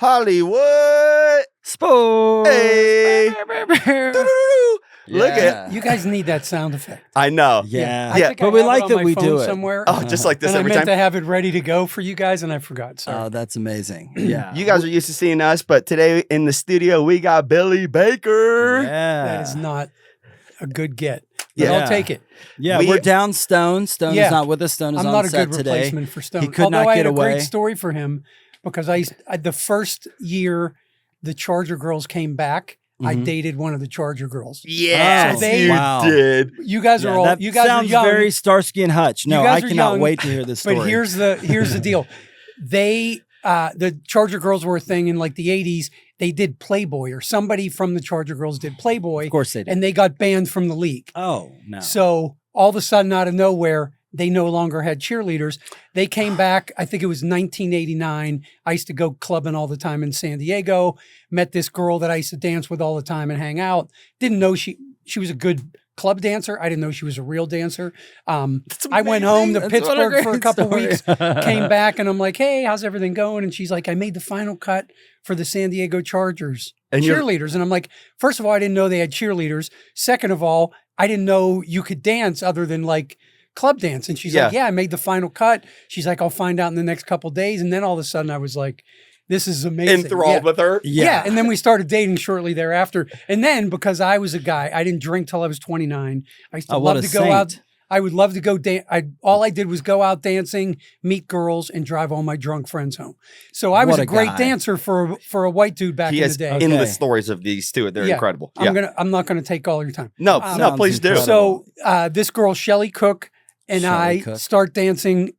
Hollywood Sports. Hey. Look at You guys need that sound effect. I know. Yeah. I think But I we have like it on that my we phone do it. somewhere. Oh, just like this and every I meant time. to have it ready to go for you guys, and I forgot. Sorry. Oh, that's amazing. Yeah. You guys are used to seeing us, but today in the studio we got Billy Baker. Yeah. That is not a good get. But Yeah. I'll take it. Yeah, We- we're down Stone. Stone Yeah. is not with us. Stone is I'm on not a set good today. replacement for Stone. He could Although not I get had a away. great story for him because the first year the Charger girls came back, I Mhm. dated one of the Charger girls. Yes, So they- you Wow. did. You guys are all that you guys sounds are young. very Starsky and Hutch. No, guys I are cannot young, wait to hear this story. But here's the deal. They the Charger girls were a thing in like the 80s. They did Playboy, or somebody from the Charger girls did Playboy, of course they did. and they got banned from the league. Oh, no. So all of a sudden, out of nowhere, they no longer had cheerleaders. They came back. I think it was 1989. I used to go clubbing all the time in San Diego. Met this girl that I used to dance with all the time and hang out. Didn't know she was a good club dancer. I didn't know she was a real dancer. I went home to That's what a Pittsburgh for a great couple story. weeks, came back, and I'm like, hey, how's everything going? And she's like, I made the final cut for the San Diego Chargers And you're- cheerleaders. And I'm like, first of all, I didn't know they had cheerleaders. Second of all, I didn't know you could dance other than like club dance. And she's like, yeah, I made the final cut. She's like, I'll find out in the next couple days. And then all of a sudden I was like, this is amazing. Enthralled with her. Yeah. And then we started dating shortly thereafter. And then because I was a guy, I didn't drink till I was 29. I used to Oh, what love a to go saint. out. I would love to go dance. All I did was go out dancing, meet girls, and drive all my drunk friends home. So I was What a a great guy. dancer for a white dude back He in has the day. Okay. endless stories of these two. They're Yeah. incredible. Yeah. I'm not gonna take all your time. No, Um, no, please do. incredible. So this girl, Shelly Cook, and Shelley I Cook. start dancing.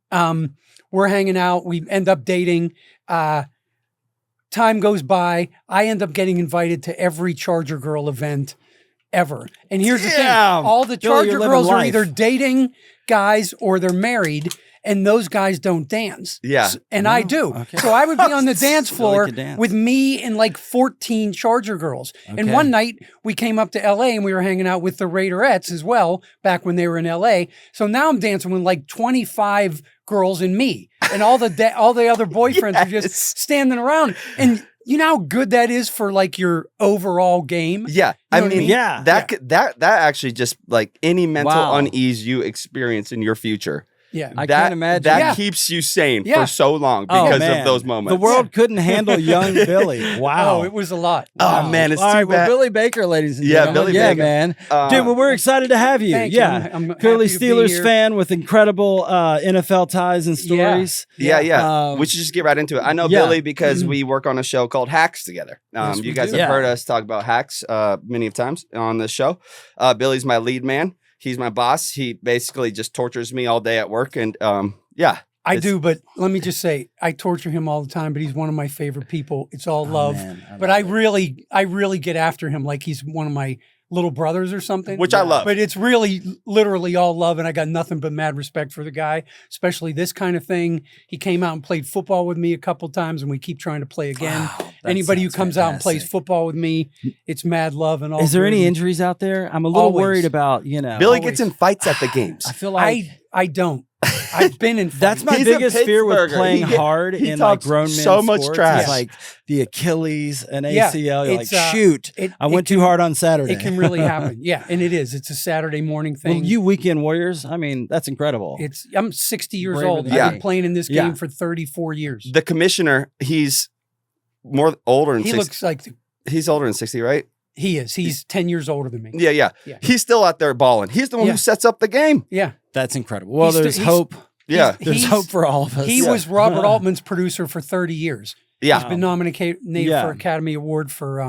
We're hanging out. We end up dating. Time goes by. I end up getting invited to every Charger girl event ever. And here's the thing. Damn. All the Billy, you're Charger living girls are life. either dating guys or they're married. And those guys don't dance. Yeah. And I do. okay. So I would be on the dance Billy floor could dance. with me and like 14 Charger girls. And Okay. one night we came up to LA and we were hanging out with the Raiderettes as well back when they were in LA. So now I'm dancing with like 25 girls and me. And all the other boyfriends are Yes. just standing around. And you know how good that is for like your overall game? Yeah, You I know what I mean, mean? Yeah. that actually just like any mental Wow. unease you experience in your future. Yeah. I that, can't imagine. That Yeah. keeps you sane Yeah. for so long Oh, because man. of those moments. The world couldn't handle young Billy. Wow. Oh, it was a lot. Oh, Wow. man, it's All too right, well, bad. Billy Baker, ladies and Yeah, gentlemen. Billy yeah, Baker. man. Dude, well, we're excited to have you. Thank you. yeah. I'm Clearly happy to be Steelers here. fan with incredible NFL ties and stories. Yeah. We should just get right into it. I know Yeah. Billy because we work on a show called Hacks together. Yes, You we guys do. have Yeah. heard us talk about hacks many of times on this show. Billy's my lead man. He's my boss. He basically just tortures me all day at work. And yeah. I It's- do, but let me just say, I torture him all the time, but he's one of my favorite people. It's all love. man, I but love I it. really get after him like he's one of my little brothers or something. Which I love. But it's really literally all love, and I got nothing but mad respect for the guy, especially this kind of thing. He came out and played football with me a couple times, and we keep trying to play again. Wow, that Anybody who sounds comes out and plays fantastic. football with me, it's mad love and all. Is there any good. injuries out there? I'm a little Always. worried about, Billy always. gets in fights at the games. I feel like I don't. I've been in. that's my He's a biggest fear with Pittsburgher. playing He hard he in like talks grown men so much sports. trash. It's like the Achilles and Yeah, ACL. You're like, it's, shoot, it- I it went too can- hard on Saturday. It can really happen. Yeah, and it is. It's a Saturday morning thing. Well, you weekend warriors, I mean, that's incredible. I'm 60 years Braver old. than I've me. been playing in this Yeah. game for 34 years. The commissioner, he's older than He 60. looks like He's older than 60, right? he is. He's 10 years older than me. Yeah. Yeah. He's still out there balling. He's the one Yeah. who sets up the game. Yeah. That's incredible. Well, He's- there's he's- hope. Yeah. There's hope for all of us. He was Robert Altman's producer for 30 years. Yeah. He's been nominated Yeah. for Academy Award for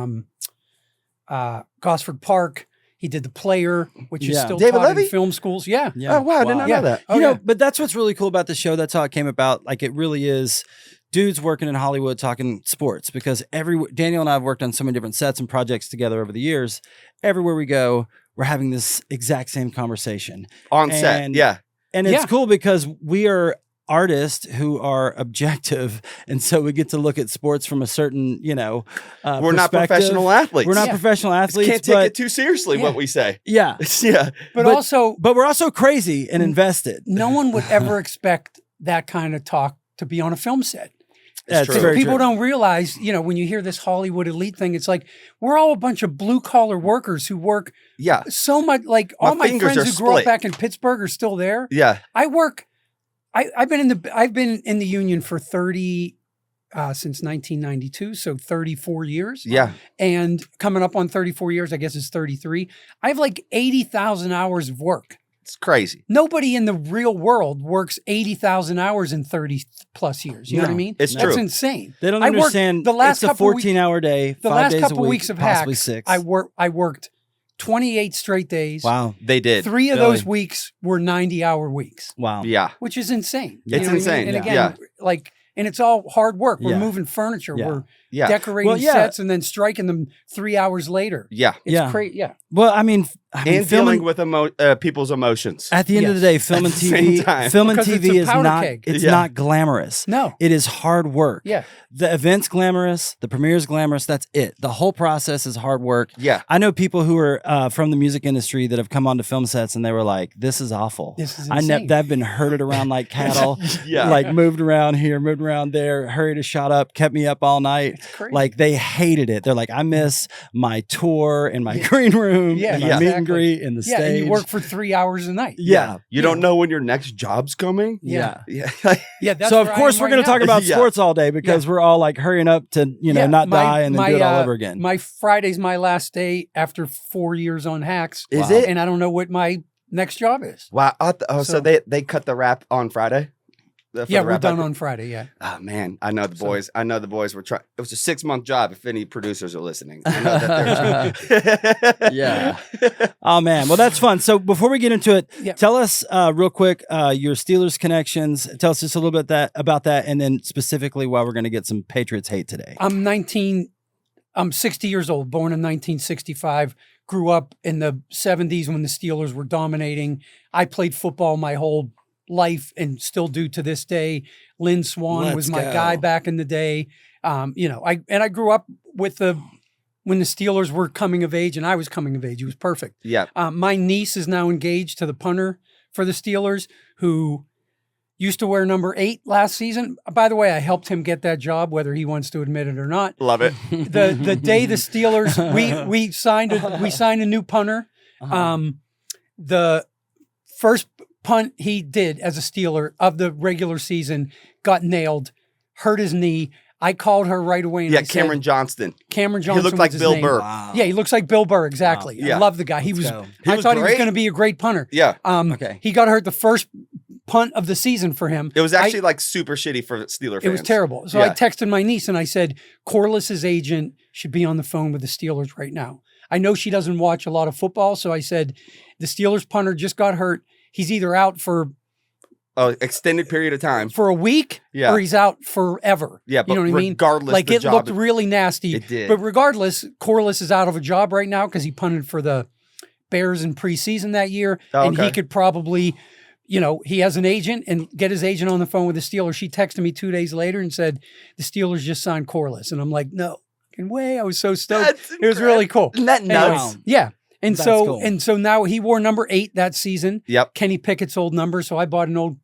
Gosford Park. He did The Player, which is Yeah. still David taught Levy? in film schools. Yeah. Yeah. Oh, wow. I did not Yeah. know that. Oh, you know, yeah. but that's what's really cool about the show. That's how it came about. Like, it really is dudes working in Hollywood talking sports, because Daniel and I have worked on so many different sets and projects together over the years. Everywhere we go, we're having this exact same conversation. On set. And- Yeah. And it's Yeah. cool because we are artists who are objective, and so we get to look at sports from a certain, We're not perspective. professional athletes. We're not professional athletes. Can't take it too seriously what we say. Yeah. Yeah. But also, but we're also crazy and invested. no one would ever expect that kind of talk to be on a film set. That's true. very People true. don't realize, when you hear this Hollywood elite thing, it's like we're all a bunch of blue collar workers who work Yeah. so much. Like all my fingers friends are who grew up split. back in Pittsburgh are still there. Yeah. I work. I've been in the union for 30 since 1992, so 34 years. Yeah. And coming up on 34 years, I guess it's 33. I have like 80,000 hours of work. It's crazy. Nobody in the real world works 80,000 hours in 30 plus years. You know what I mean? it's That's true. insane. They don't I worked understand. the last it's a couple weeks- 14-hour day. The 5 last days couple a week, weeks of possibly Hacks, 6. I worked 28 straight days. Wow. They did. 3 of Really? those weeks were 90-hour weeks, Wow. Yeah. which is insane. It's know what I mean? insane, And yeah. again, and it's all hard work. We're Yeah. moving furniture. Yeah. We're Yeah. decorating Well, yeah. sets and then striking them 3 hours later. Yeah. It's Yeah. crazy. Yeah. Well, I mean And filming dealing with people's emotions. at the end of the Yes. day, film and At the same TV, time. film and Because it's TV a is powder not. keg. It's Yeah. not glamorous. No. It is hard work. Yeah. The event's glamorous. The premiere's glamorous. That's it. The whole process is hard work. Yeah. I know people who are from the music industry that have come onto film sets and they were like, "This is awful. This is I've insane." been herded around like cattle. Yeah. Like moved around here, moved around there, hurried a shot up, kept me up all night. Crazy. Like they hated it. They're like, I miss my tour and my green room Yeah, and my yeah. meet and exactly. greet and the Yeah. stage. And you work for 3 hours a night. yeah. You don't know when your next job's coming? Yeah. Yeah. Yeah. That's So of where I course am we're right going to now. talk about Yeah. sports all day because we're all like hurrying up to, Yeah, not my- die and then do it all over again. My Friday's my last day after 4 years on Hacks. Is Wow. it? And I don't know what my next job is. Wow. So So- they cut the wrap on Friday? For Yeah, the we're wrap done up? on Friday. Yeah. Oh man, I know the boys. I know the boys were trying. It was a 6-month job. If any producers are listening, I know that they're. Yeah. Oh man. Well, that's fun. So before we get into it, Yeah. tell us real quick your Steelers connections. Tell us just a little bit about that, and then specifically why we're going to get some Patriots hate today. I'm 60 years old, born in 1965, grew up in the 70s when the Steelers were dominating. I played football my whole life and still do to this day. Lynn Swann Let's was my go. guy back in the day. I grew up with when the Steelers were coming of age and I was coming of age. It was perfect. Yeah. My niece is now engaged to the punter for the Steelers who used to wear number 8 last season. By the way, I helped him get that job, whether he wants to admit it or not. Love it. The day the Steelers we signed a new punter. The first punt he did as a Steeler of the regular season got nailed, hurt his knee. I called her right away and Yeah, I said, Cameron Johnston. Cameron He Johnson looked was like his Bill name. Burr. Wow. Yeah, he looks like Bill Burr, exactly. Wow. Yeah. I love the guy. Let's go. He I was thought he was great. going to be a great punter. Yeah. Okay. He got hurt the first punt of the season for him. It was actually like super shitty for Steeler fans. It was terrible. So I Yeah. texted my niece and I said, Corliss's agent should be on the phone with the Steelers right now. I know she doesn't watch a lot of football, so I said, the Steelers punter just got hurt. He's either out for Extended period of time. a week Yeah. or he's out forever. Yeah, but you know what I mean? regardless, Like the it job- looked really nasty. It did. But regardless, Corliss is out of a job right now because he punted for the Bears in preseason that year. Oh, And he okay. could probably, he has an agent and get his agent on the phone with the Steelers. She texted me 2 days later and said, the Steelers just signed Corliss. And I'm like, no fucking way. I was so stoked. That's It was really cool. Isn't that Anyways, nuts? yeah. And That's so cool. and so now he wore number 8 that season. Yep. Kenny Pickett's old number. So I bought an old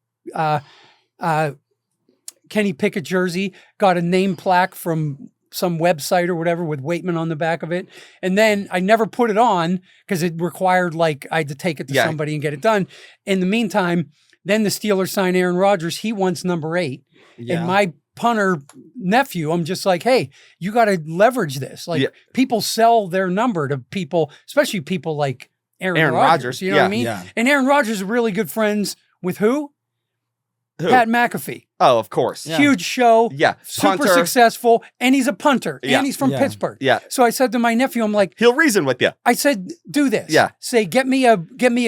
Kenny Pickett jersey, got a name plaque from some website or whatever with Waitman on the back of it. And then I never put it on because it required I had to take it to Yeah. somebody and get it done. In the meantime, then the Steelers signed Aaron Rodgers. He wants number 8. Yeah. And my punter nephew, I'm just like, hey, you got to leverage this. Like Yeah. people sell their number to people, especially people like Aaron Aaron Rodgers. Rodgers, You know what I yeah. mean? Yeah. And Aaron Rodgers is really good friends with who? Who? Pat McAfee. Oh, of course. Yeah. Huge show. Yeah. Super Punter. successful. And he's a punter. Yeah. And he's from Yeah. Pittsburgh. Yeah. So I said to my nephew, I'm like, He'll reason with you. I said, do this. Yeah. Say, get me a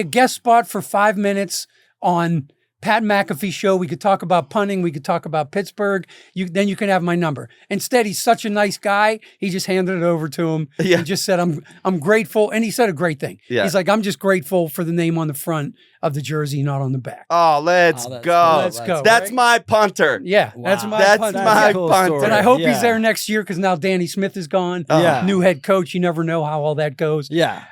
guest spot for 5 minutes on Pat McAfee show. We could talk about punting. We could talk about Pittsburgh. Then you can have my number. Instead, he's such a nice guy. He just handed it over to him. Yeah. He just said, I'm grateful. And he said a great thing. Yeah. He's like, I'm just grateful for the name on the front of the jersey, not on the back. Oh, let's that's go. cool. Let's go. That's right? my punter. Yeah, Wow. that's my That's punt. my a cool punter. story. And I hope Yeah. he's there next year because now Danny Smith is gone. Yeah. New head coach. You never know how all that goes. Yeah.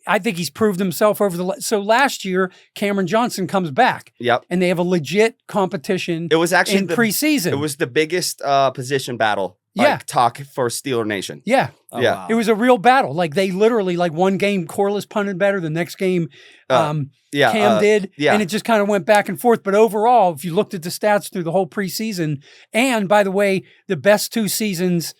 I think he's proved himself over so last year, Cameron Johnson comes back Yep. and they have a legit competition It was actually in preseason. It was the biggest position battle. Yeah. Talk for Steeler Nation. yeah. Oh, Yeah. wow. It was a real battle. Like they literally, like one game, Corliss punted better. The next game, Yeah. Cam did. yeah. And it just kind of went back and forth. But overall, if you looked at the stats through the whole preseason, and by the way, the best 2 seasons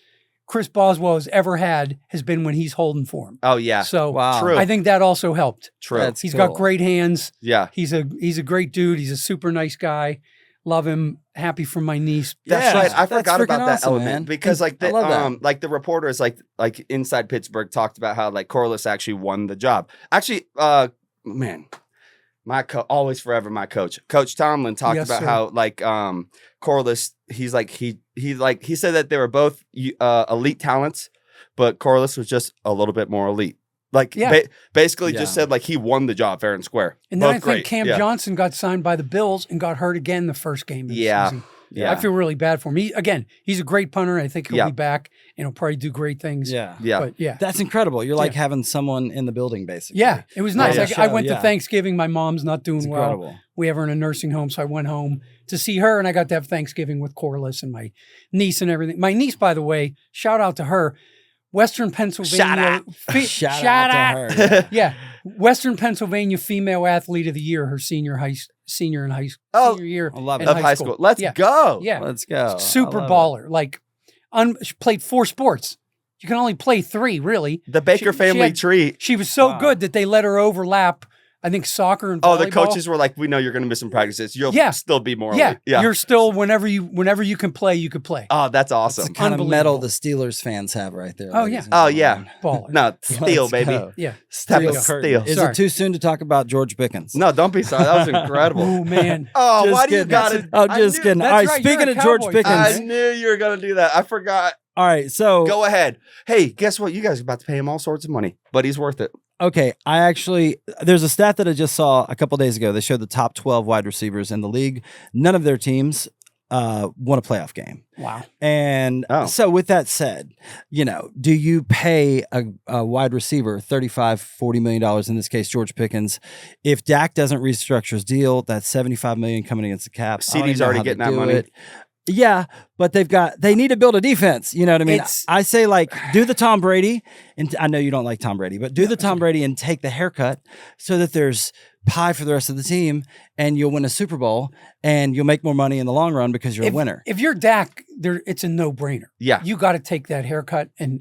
Chris Boswell has ever had has been when he's holding for him. Oh yeah. So Wow. True. I think that also helped. True. That's He's cool. got great hands. Yeah. He's a great dude. He's a super nice guy. Love him. Happy for my niece. That's Yeah, right. I that's forgot about freaking that awesome, element man. because like I love that. like the reporters like Inside Pittsburgh talked about how like Corliss actually won the job. Actually, man, always forever my coach. Coach Tomlin talked Yes, about sir. how like Corliss, he's like he said that they were both elite talents, but Corliss was just a little bit more elite. Like Yeah. basically Yeah. just said like he won the job fair and square. And then Both I think great. Cam Yeah. Johnson got signed by the Bills and got hurt again the first game of the Yeah. season. Yeah. I feel really bad for him. He's a great punter. I think he'll Yeah. be back and he'll probably do great things. Yeah. Yeah. But yeah. That's incredible. You're like Yeah. having someone in the building, basically. Yeah, it was nice. Yeah. I went Yeah. to Thanksgiving. My mom's not doing It's well. incredible. We have her in a nursing home, so I went home to see her, and I got to have Thanksgiving with Corliss and my niece and everything. My niece, by the way, shout out to her, Western Pennsylvania. Shout out to her. Yeah. Yeah, Western Pennsylvania Female Athlete of the Year, her senior in high school. Oh, senior year I love it. in Of high school. Let's Yeah. go. Yeah, Let's go. super I love baller. Like, she played 4 sports. You can only play 3, really. The Baker She family had- tree. She was so Wow. good that they let her overlap, I think, soccer and volleyball. Oh, the coaches were like, "We know you're going to miss some practices. You'll Yeah. still be more." Yeah, elite." Yeah. you're still whenever you can play, you could play. Oh, that's It's awesome. the kind of metal Unbelievable. the Steelers fans have right there. Oh, ladies yeah. and Oh, yeah. gentlemen. Baller. No, steel, Let's baby. go. Yeah. Step There of you go. steel. Is Sorry. it too soon to talk about George Pickens? No, don't be sorry. That was incredible. Oh man. Oh, Just why do you kidding. got it? I'm just kidding. That's All right, right, you're speaking a of George Cowboys Pickens. fan. I knew you were going to do that. I forgot. All right, so Go ahead. Hey, guess what? You guys are about to pay him all sorts of money, but he's worth it. okay, there's a stat that I just saw a couple days ago. They showed the top 12 wide receivers in the league. None of their teams won a playoff game. Wow. And Oh. so with that said, do you pay a wide receiver $35-40 million, in this case, George Pickens? If Dak doesn't restructure his deal, that's $75 million coming against the cap. I don't CD's even know already how they getting that do money. it. Yeah, but they need to build a defense. You know what I mean? It's- I say like do the Tom Brady, and I know you don't like Tom Brady, but do the Tom Brady and take the haircut so that there's pie for the rest of the team, and you'll win a Super Bowl, and you'll make more money in the long run because you're a winner. If you're Dak, it's a no-brainer. Yeah. You got to take that haircut and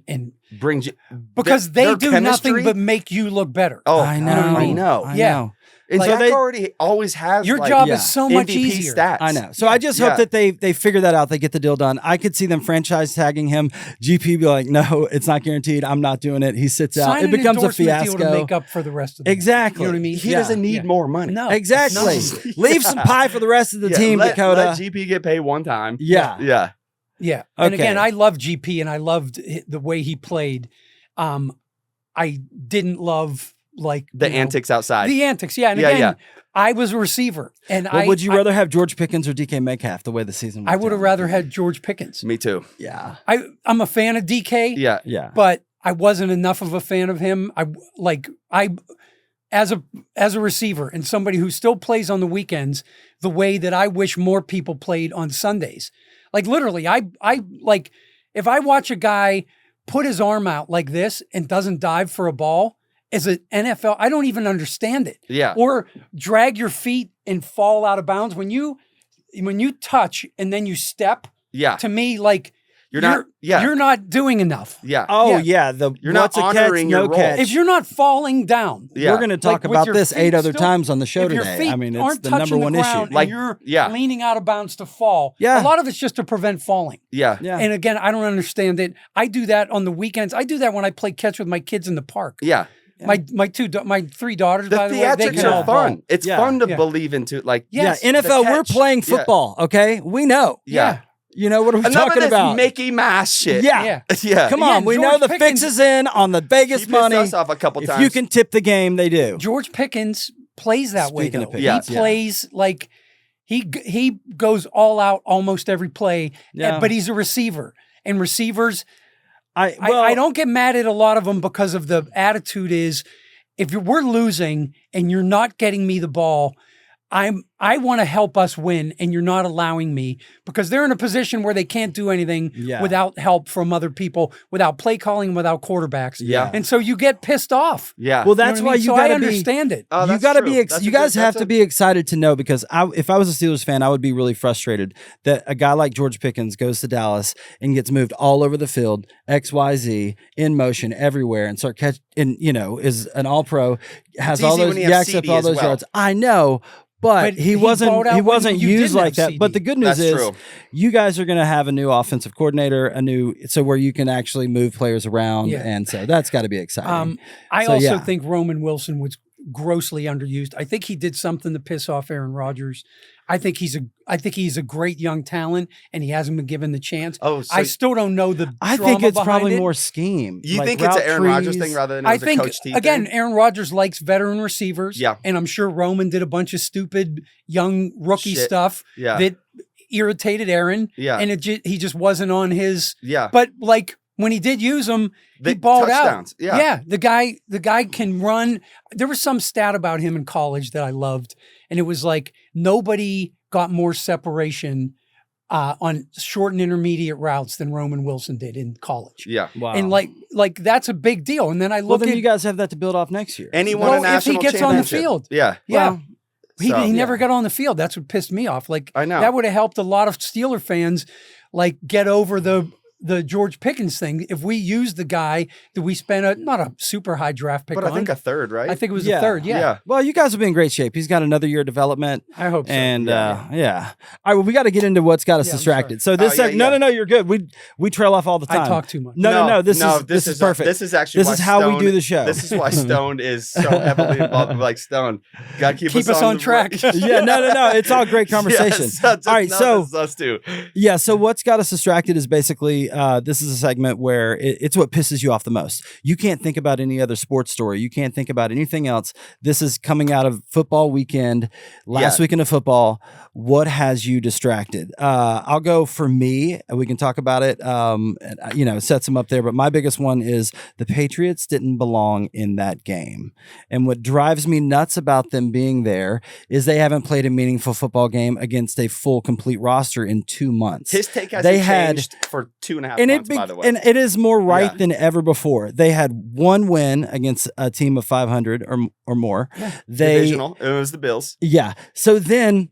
Brings you because their they do chemistry- nothing but make you look better. Oh, I know. I know. I Yeah. know. And Like, Dak they- already always has Your like, job yeah, is so much MVP easier. stats. I know. So I just hope that they figure that out. They get the deal done. I could see them franchise tagging him. GP be like, no, it's not guaranteed. I'm not doing it. He sits out. Sign It an becomes a endorsement deal fiasco. to make up for the rest of the Exactly. You know what I mean? He Yeah. doesn't need more money. No. Exactly. No. Leave some pie for the rest of the Yeah, team, let Dakota. GP get paid one time. Yeah. Yeah. Yeah. And Okay. again, I love GP and I loved the way he played. I didn't love like The antics outside. The antics, yeah. And Yeah, again, yeah. I was a receiver, and Well, would you rather have George Pickens or DK Metcalf the way the season went? I would have down? rather had George Pickens. Me too. Yeah. I'm a fan of DK, Yeah. Yeah. but I wasn't enough of a fan of him. As a receiver and somebody who still plays on the weekends, the way that I wish more people played on Sundays. Like literally, I like if I watch a guy put his arm out like this and doesn't dive for a ball as an NFL, I don't even understand it. Yeah. Or drag your feet and fall out of bounds when you touch and then you step. Yeah. To me, like You're not. Yeah. you're not doing enough. Yeah. Oh, Yeah. yeah. You're not what's a catch, honoring your no role. catch. If you're not falling down, Yeah. We're going to talk Like, with about your this feet 8 other still- times on the show if your today. feet I mean, it's aren't the touching number one the ground issue. and Like, you're yeah. leaning out of bounds to fall. Yeah. A lot of it's just to prevent falling. Yeah. Yeah. And again, I don't understand it. I do that on the weekends. I do that when I play catch with my kids in the park. Yeah. My three daughters, The by the way, they theatrics can all are fun. ball. It's Yeah. fun to Yeah. believe into. Like, Yes, yeah, NFL, the we're catch. playing Yeah. football, okay? We know. Yeah. You know what are we Enough of talking this about? Mickey Mouse shit. Yeah. Yeah. Yeah. Come Yeah, on, we know George the Pickens- fix is in on the Vegas He pissed money. us off a couple If times. you can tip the game, they do. George Pickens plays that way. Speaking of Though. Pickens, He yeah. plays like he goes all out almost every play, Yeah. but he's a receiver. And receivers, I I don't get mad at a lot of them because of the attitude is if we're losing and you're not getting me the ball, I want to help us win and you're not allowing me because they're in a position where they can't do anything Yeah. without help from other people, without play calling, without quarterbacks. Yeah. And so you get pissed off. Yeah. Well, that's You know what I why mean? you So got I to be. understand it. Oh, You that's got to true. be. That's You a guys good- have that's to be excited to know because if I was a Steelers fan, I would be really frustrated that a guy like George Pickens goes to Dallas and gets moved all over the field, XYZ, in motion everywhere, and start catch and is an All Pro, has It's all easy those when you have yaks up CD all as those well. yards. I know. But But he he wasn't. balled out He when wasn't you used didn't like have that. But CD. the good news That's is, true. you guys are going to have a new offensive coordinator, so where you can actually move players around, Yeah. and so that's got to be exciting. I So, also yeah. think Roman Wilson was grossly underused. I think he did something to piss off Aaron Rodgers. I think he's a great young talent, and he hasn't been given the chance. Oh, so I still don't know the. I drama think it's behind probably it. more scheme. you like think it's an route Aaron Rodgers trees. thing rather than it I was a think Coach T again, thing? Aaron Rodgers likes veteran receivers. Yeah. and I'm sure Roman did a bunch of stupid young rookie Shit. stuff Yeah. that irritated Aaron. Yeah. and he just wasn't on his. Yeah. But like when he did use him, he The balled touchdowns, out. yeah. the guy can run. There was some stat about him in college that I loved, and it was like nobody got more separation on short and intermediate routes than Roman Wilson did in college. Yeah. Wow. And like that's a big deal. And then I well, look then at you guys have that to build off next year. And he won Well, a if he national gets on the championship. field. Yeah. yeah. Well, He So- never got on the field. That's what pissed me off. Like I know. that would have helped a lot of Steeler fans like get over the George Pickens thing. If we used the guy that we spent not a super high draft pick But on. I think a third, right? I think it was Yeah. a third. Yeah. Well, you guys will be in great shape. He's got another year of development. I hope so. And Yeah. yeah. All right, well, we got to get into what's got us Yeah, I'm distracted. So this Oh, yeah, yeah. no, you're good. We trail off all the time. I talk too much. No. This is perfect. This is actually This why is how we Stone- do the show. This is why Stone is so heavily involved. Like Stone, gotta keep Keep us on the track. yeah, no. It's all great conversation. Yes, just all right, know so this is us too. yeah, so what's got us distracted is basically this is a segment where it's what pisses you off the most. You can't think about any other sports story. You can't think about anything else. This is coming out of football weekend, last weekend of football. What has you distracted? I'll go for me. We can talk about it. Set some up there. But my biggest one is the Patriots didn't belong in that game. And what drives me nuts about them being there is they haven't played a meaningful football game against a full, complete roster in 2 months. His take has They had- changed for 2.5 and months, by the way. and it is more right Yeah. than ever before. They had one win against a team of 500 or more. Divisional. It was the Bills. Yeah. So then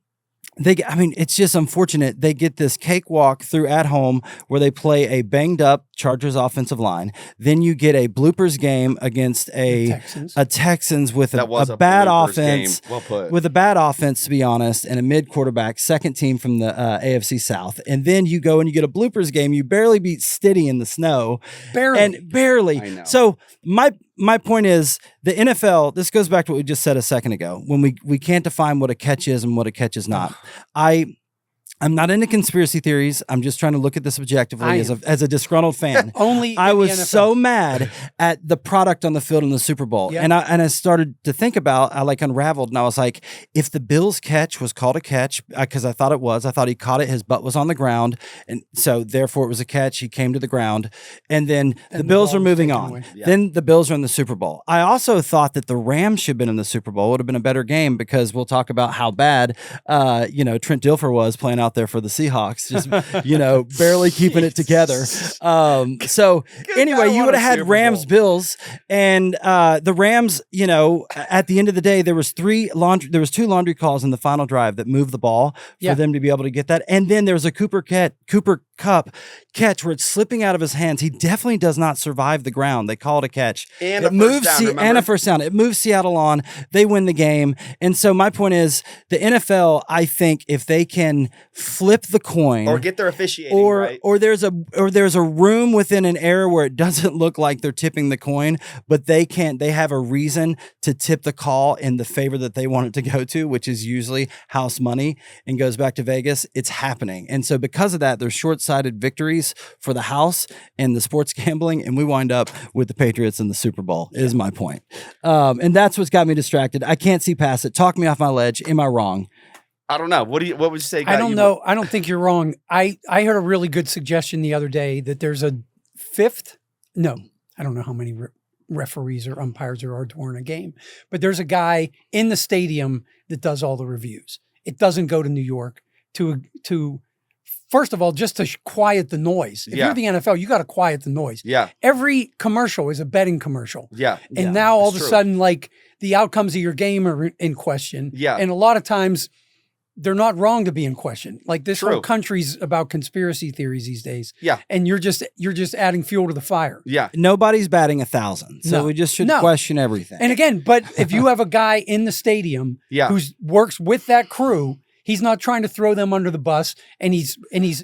it's just unfortunate. They get this cakewalk through at home where they play a banged up Chargers offensive line. Then you get a bloopers game against a Texans with That was a bad bloopers offense. game. Well put. With a bad offense, to be honest, and a mid quarterback, second team from the AFC South. And then you go and you get a bloopers game. You barely beat Stiddy in the snow. Barely. I know. So my point is the NFL, this goes back to what we just said a second ago, when we can't define what a catch is and what a catch is not. I'm not into conspiracy theories. I'm just trying to look at this objectively as a disgruntled fan. Only I in the was NFL. so mad at the product on the field in the Super Bowl. Yeah. And I started to think about, I unraveled and I was like, if the Bills catch was called a catch, because I thought it was, I thought he caught it, his butt was on the ground. And so therefore it was a catch. He came to the ground. And then the Bills ball are was moving taken on. away. Yeah. Then the Bills are in the Super Bowl. I also thought that the Rams should have been in the Super Bowl. It would have been a better game because we'll talk about how bad, Trent Dilfer was playing out there for the Seahawks. Just barely keeping it together. So anyway, you would have had Rams Bills, and the Rams. At the end of the day, there was two laundry calls in the final drive that moved the ball for them to be able to get that, and then there was a Cooper Kupp catch where it's slipping out of his hands. He definitely does not survive the ground. They call it a catch. And it moves and a first down. It moves Seattle on. They win the game. And so my point is the NFL, I think if they can flip the coin, or get their officiating right. or there's a room within an error where it doesn't look like they're tipping the coin, but they have a reason to tip the call in the favor that they want it to go to, which is usually house money and goes back to Vegas. It's happening. And so because of that, there's short-sighted victories for the house and the sports gambling, and we wind up with the Patriots in the Super Bowl, is my point. And that's what's got me distracted. I can't see past it. Talk me off my ledge. Am I wrong? I don't know. What would you say? I don't know. I don't think you're wrong. I heard a really good suggestion the other day that there's a fifth. No, I don't know how many referees or umpires there are during a game, but there's a guy in the stadium that does all the reviews. It doesn't go to New York to first of all, just to quiet the noise. If you're the NFL, you got to quiet the noise. Yeah. Every commercial is a betting commercial. Yeah. And now all of a sudden, like the outcomes of your game are in question. Yeah. And a lot of times they're not wrong to be in question. Like this True. whole country's about conspiracy theories these days. Yeah. And you're just adding fuel to the fire. Yeah. Nobody's batting 1,000. So No. we just should No. question everything. And again, but if you have a guy in the stadium who works with that crew, he's not trying to throw them under the bus, and he's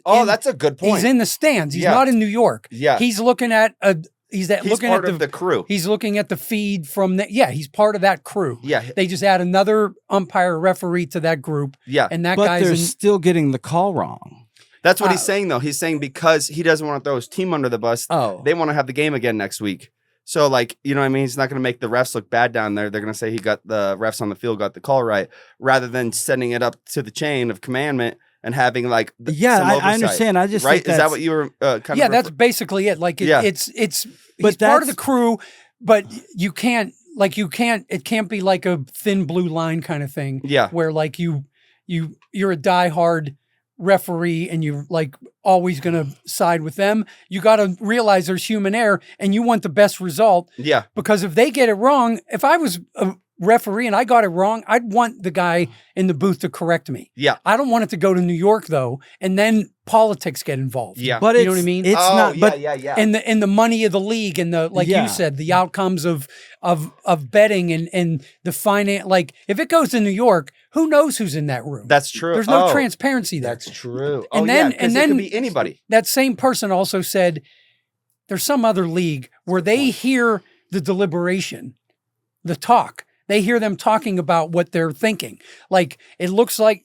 that's a good point. He's in the stands. He's not in New York. Yeah. He's looking at He's part of the crew. He's looking at the feed from he's part of that crew. Yeah. They just add another umpire referee to that group. Yeah. And that but guy's they're still getting the call wrong. That's what he's saying, though. He's saying because he doesn't want to throw his team under the bus, they want to have the game again next week. So, like, you know what I mean? He's not going to make the refs look bad down there. They're going to say he got the refs on the field, got the call right, rather than sending it up to the chain of commandment and having, like, some oversight. I understand. I just think is that what you were kind of... Yeah, that's basically it. Like, it's he's part of the crew, but it can't be like a thin blue line kind of thing. Yeah. Where, like, you're a diehard referee and you're like always going to side with them. You got to realize there's human error and you want the best result. Yeah. Because if they get it wrong, if I was a referee and I got it wrong, I'd want the guy in the booth to correct me. Yeah. I don't want it to go to New York though, and then politics get involved. Yeah. But you know what I mean? It's not. Yeah, but yeah. And the money of the league and the you said, the outcomes of betting and the finance. Like if it goes to New York, who knows who's in that room? That's true. There's no transparency there. That's true. And then it could be anybody. That same person also said there's some other league where they hear the deliberation, the talk. They hear them talking about what they're thinking. Like, it looks like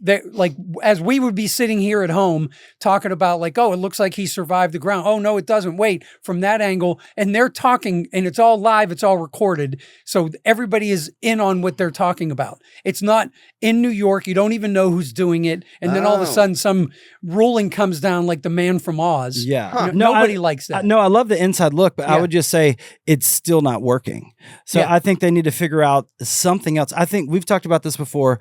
as we would be sitting here at home talking about like, oh, it looks like he survived the ground. Oh, no, it doesn't. Wait, from that angle. And they're talking and it's all live. It's all recorded. So everybody is in on what they're talking about. It's not in New York. You don't even know who's doing it. And then all of a sudden some ruling comes down like the man from Oz. Yeah. Huh. Nobody likes that. No, I love the inside look, but I would just say it's still not working. So I think they need to figure out something else. I think we've talked about this before.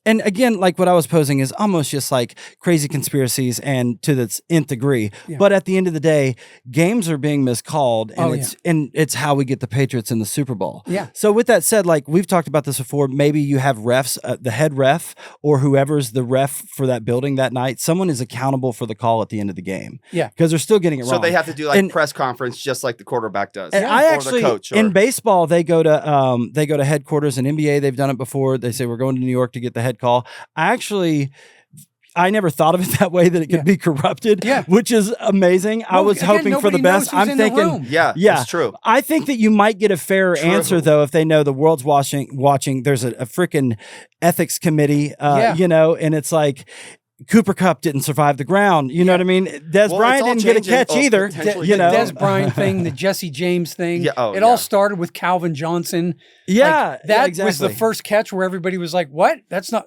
And again, like what I was posing is almost just like crazy conspiracies and to the nth degree. Yeah. But at the end of the day, games are being miscalled and it's how we get the Patriots in the Super Bowl. Yeah. So with that said, like we've talked about this before, maybe you have refs, the head ref or whoever's the ref for that building that night, someone is accountable for the call at the end of the game. Yeah. Because they're still getting it wrong. So they have to do like press conference just like the quarterback does. And I actually, the coach, in baseball, they go to headquarters. In NBA, they've done it before. They say, we're going to New York to get the head call. I never thought of it that way, that it could be corrupted, which is amazing. Well, I was hoping for the best. I'm thinking, that's true. I think that you might get a fairer answer, though, if they know the world's watching. There's a freaking ethics committee, you know, and it's like, Cooper Kupp didn't survive the ground. You know what I mean? Des Bryant didn't get a catch either. You know, Des Bryant thing, the Jesse James thing. Yeah, it all started with Calvin Johnson. Yeah, that was the first catch where everybody was like, "What? That's not."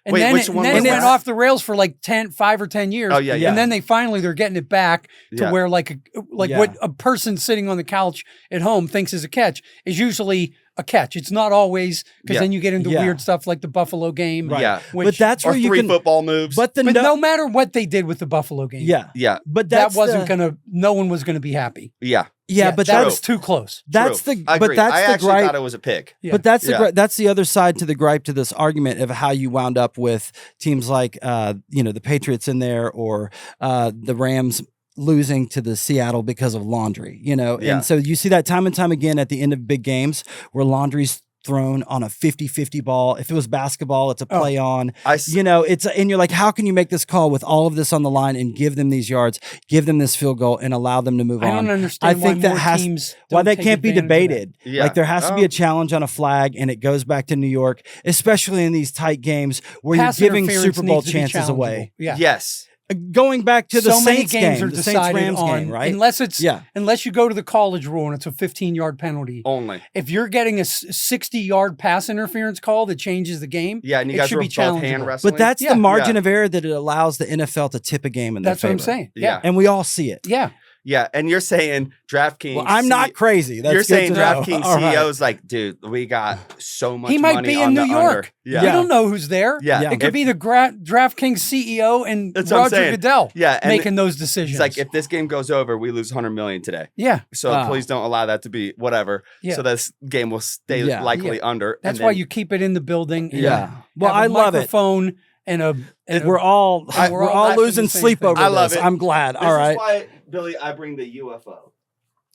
And Wait, then which one it went off the rails for like 5 or 10 years. Oh yeah. And then they're getting it back to where what a person sitting on the couch at home thinks is a catch is usually a catch. It's not always, because then you get into weird stuff like the Buffalo game. Right. Yeah. But that's where you three can football moves. But no matter what they did with the Buffalo game. Yeah. But that wasn't no one was gonna be happy. Yeah, but that was too close. That's True. the. I But agree. that's I the actually gripe. thought it was a pick. Yeah. But that's that's the other side to the gripe to this argument of how you wound up with teams like the Patriots in there or the Rams losing to the Seattle because of laundry. And so you see that time and time again at the end of big games where laundry's thrown on a 50-50 ball. If it was basketball, it's a play on. And you're like, how can you make this call with all of this on the line and give them these yards, give them this field goal, and allow them to move on? I don't understand why that can't be debated. Yeah. Like there has to be a challenge on a flag, and it goes back to New York, especially in these tight games where Pass you're giving interference Super Bowl needs to be chances challengeable. away. Yeah. Yes. Going back to the so many Saints games game, are the decided Saints-Rams on, game, right? Unless you go to the college rule and it's a 15-yard penalty. Only. If you're getting a 60-yard pass interference call that changes the game, Yeah, and you guys should were be both hand challengeable. wrestling. But that's Yeah. the margin of error that it allows the NFL to tip a game in their That's what I'm favor. saying. Yeah. And we all see it. Yeah. Yeah, and you're saying DraftKings. Well, I'm not crazy. That's you're good saying to know. DraftKings All right. CEO's like, dude, we got so much. He might money be on in New the York. under. Yeah, You don't know who's there. Yeah. It could be the DraftKings CEO and That's what I'm Roger saying. Goodell Yeah, and making those decisions. It's like if this game goes over, we lose 100 million today. Yeah. So please don't allow that to be whatever. Yeah. So this game will stay Yeah. likely under. That's and why then- you keep it in the building. And Yeah. Well, have a I love it. microphone and a. We're all we're all laughing losing the same sleep thing. over I love this. it. I'm glad. This All right. is why, Billy, I bring the UFO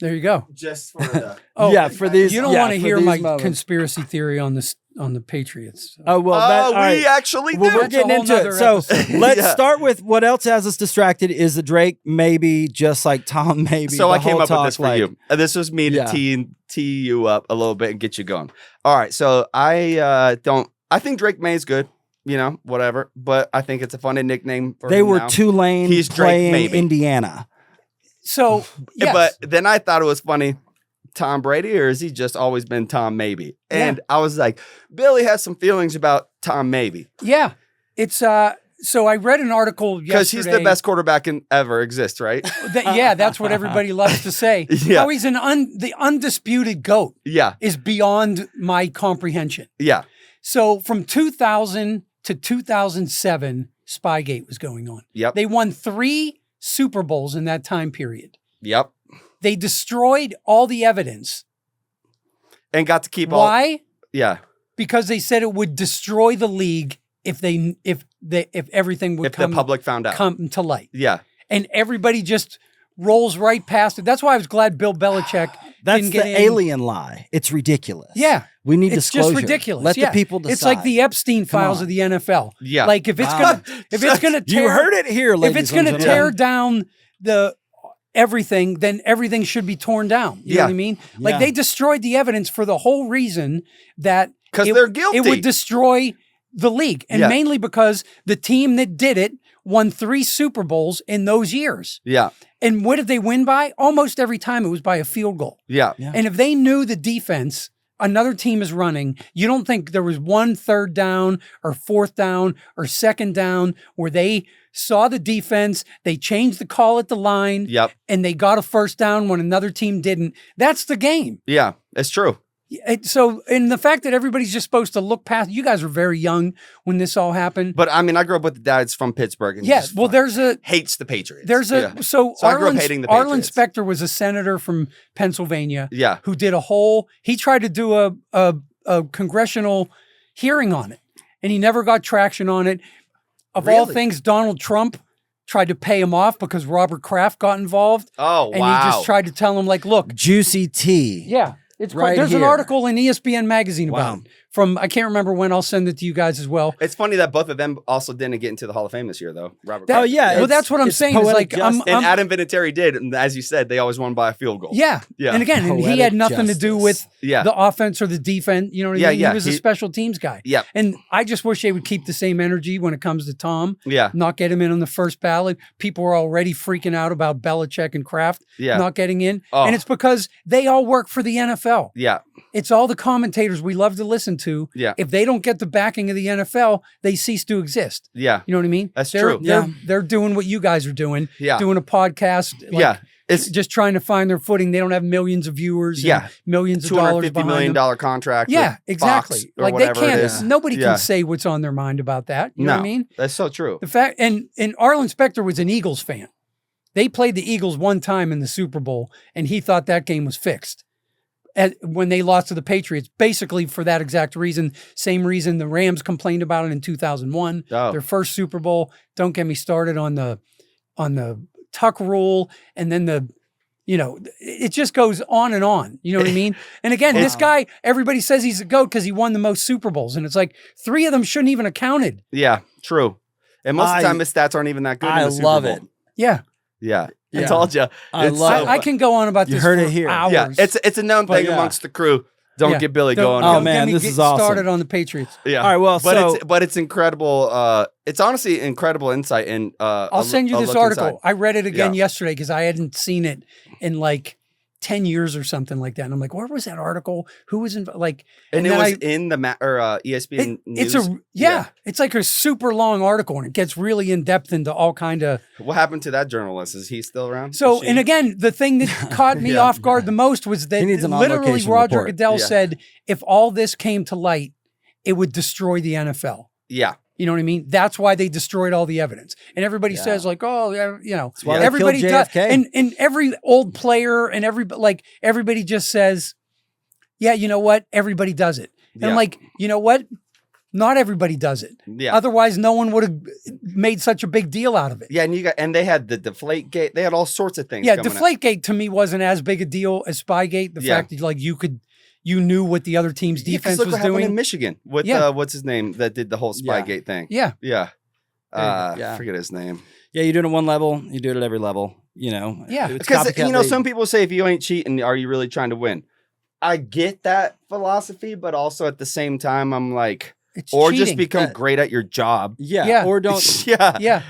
There you go. just for the. Yeah, for these. You don't yeah, want to for hear these my moments. conspiracy theory on the Patriots. Oh well, all we right. actually Well, do. we're That's a getting whole into it. nother So episode. let's Yeah. start with what else has us distracted is the Drake maybe, just like Tom maybe. So the I came whole up with talk, this for like, you. This was me to Yeah. tee you up a little bit and get you going. All right. So I think Drake May is good. You know, whatever. But I think it's a funny nickname for They him were now. Tulane He's Drake playing maybe. Indiana. So, yes. But then I thought it was funny. Tom Brady, or has he just always been Tom Maybe? And I was like, Billy has some feelings about Tom Maybe yeah, it's So I read an article because yesterday. he's the best quarterback ever exist, right? That's what everybody loves to say. Yeah. How he's the undisputed GOAT Yeah, is beyond my comprehension. yeah, So from 2000 to 2007, Spygate was going on. yep, They won 3 Super Bowls in that time period. yep, They destroyed all the evidence. and got to keep all. Why? Yeah, Because they said it would destroy the league if everything would if the public found out. come to light. Yeah, And everybody just rolls right past it. That's why I was glad Bill Belichick That's didn't the get in. alien lie. It's ridiculous. Yeah. We need It's disclosure. just ridiculous. Let Yeah. the people decide. It's like the Epstein files on. of the NFL. yeah. Like if it's Wow. gonna tear, You heard it here, ladies if it's and gonna gentlemen. tear down the everything, then everything should be torn down. You know Yeah. what I mean? Like Yeah. they destroyed the evidence for the whole reason that 'Cause it- they're guilty. It would destroy the league, and Yeah. mainly because the team that did it won 3 Super Bowls in those years. Yeah, And what did they win by? Almost every time it was by a field goal. yeah, Yeah. And if they knew the defense another team is running, you don't think there was 1 3rd down or 4th down or 2nd down where they saw the defense, they changed the call at the line, yep, and they got a 1st down when another team didn't. That's the game. yeah. It's true. So, and the fact that everybody's just supposed to look past, you guys were very young when this all happened. But I mean, I grew up with the dad's from Pittsburgh. And Yeah, he's well, fun. Hates the Patriots. so So I grew up Arlen, hating the Arlen Patriots. Specter was a senator from Pennsylvania Yeah, who did he tried to do a congressional hearing on it, and he never got traction on it. Of all Really? things, Donald Trump tried to pay him off because Robert Kraft got involved. Oh, And wow. he just tried to tell him, like, look, Juicy tea. yeah, it's Right there's an here. article in ESPN magazine about Wow. it from, I can't remember when, I'll send it to you guys as well. It's funny that both of them also didn't get into the Hall of Fame this year, though. Robert. That- Kraft. yeah, Well, it's- that's what I'm it's saying. Is poetic like, I'm, justice. And Adam Vinatieri did, and as you said, they always won by a field goal. yeah. Yeah. And again, and he Poetic had nothing to do with Yeah. the offense or the defense. You know what I Yeah, mean? yeah. He was a special teams guy. Yeah. And I just wish they would keep the same energy when it comes to Tom. Yeah. Not get him in on the first ballot. People are already freaking out about Belichick and Kraft Yeah. not getting in. Oh. And it's because they all work for the NFL. Yeah. It's all the commentators we love to listen to. Yeah. If they don't get the backing of the NFL, they cease to exist. Yeah. You know what I mean? That's They're- true. They're doing what you guys are doing. Yeah. Doing a podcast. Like, Yeah. It's just trying to find their footing. They don't have millions of viewers. and Yeah. millions of dollars $250 behind million them. contract. Yeah, with exactly. Fox or Like they whatever it can't. is. Nobody Yeah. can say what's on their mind about that. You know what I mean? That's so true. The fact and Arlen Specter was an Eagles fan. They played the Eagles one time in the Super Bowl, and he thought that game was fixed. When they lost to the Patriots, basically for that exact reason, same reason the Rams complained about it in 2001, Oh. their first Super Bowl. Don't get me started on the Tuck rule, and then You know, it just goes on and on. You know what I mean? And again, this guy, everybody says he's a GOAT because he won the most Super Bowls. And it's like 3 of them shouldn't even have counted. Yeah, true. And most of the time, his stats aren't even that good. I love it. Yeah. Yeah. I told you. I can go on about this for hours. Yeah, it's a known thing amongst the crew. Don't get Billy going. Oh man, this is awesome. Started on the Patriots. Yeah. All right. Well, but it's incredible. It's honestly incredible insight. And I'll send you this article. Inside. I read it again yesterday because I hadn't seen it in like 10 years or something like that. And I'm like, where was that article? Who was in like? And it was in the ESPN news. It's like a super long article and it gets really in depth into all kind of. What happened to that journalist? Is he still around? So, and again, the thing that caught me off guard the most was that literally Roger Goodell said, if all this came to light, it would destroy the NFL. Yeah. You know what I mean? That's why they destroyed all the evidence. And everybody says like, oh, you know, everybody does. And every old player and everybody just says, yeah, you know what? Everybody does it. And I'm like, you know what? Not everybody does it. Yeah. Otherwise, no one would have made such a big deal out of it. Yeah, and they had the Deflategate. They had all sorts of things. Yeah, Deflategate to me wasn't as big a deal as Spygate. The fact that like you knew what the other team's defense was doing in Michigan with what's his name that did the whole Spygate thing. Yeah. Forget his name. Yeah, you do it at one level, you do it at every level. You know. Yeah, because some people say if you ain't cheating, are you really trying to win? I get that philosophy, but also at the same time, I'm like. Or cheating. Just become great at your job. Yeah. Or don't. Yeah.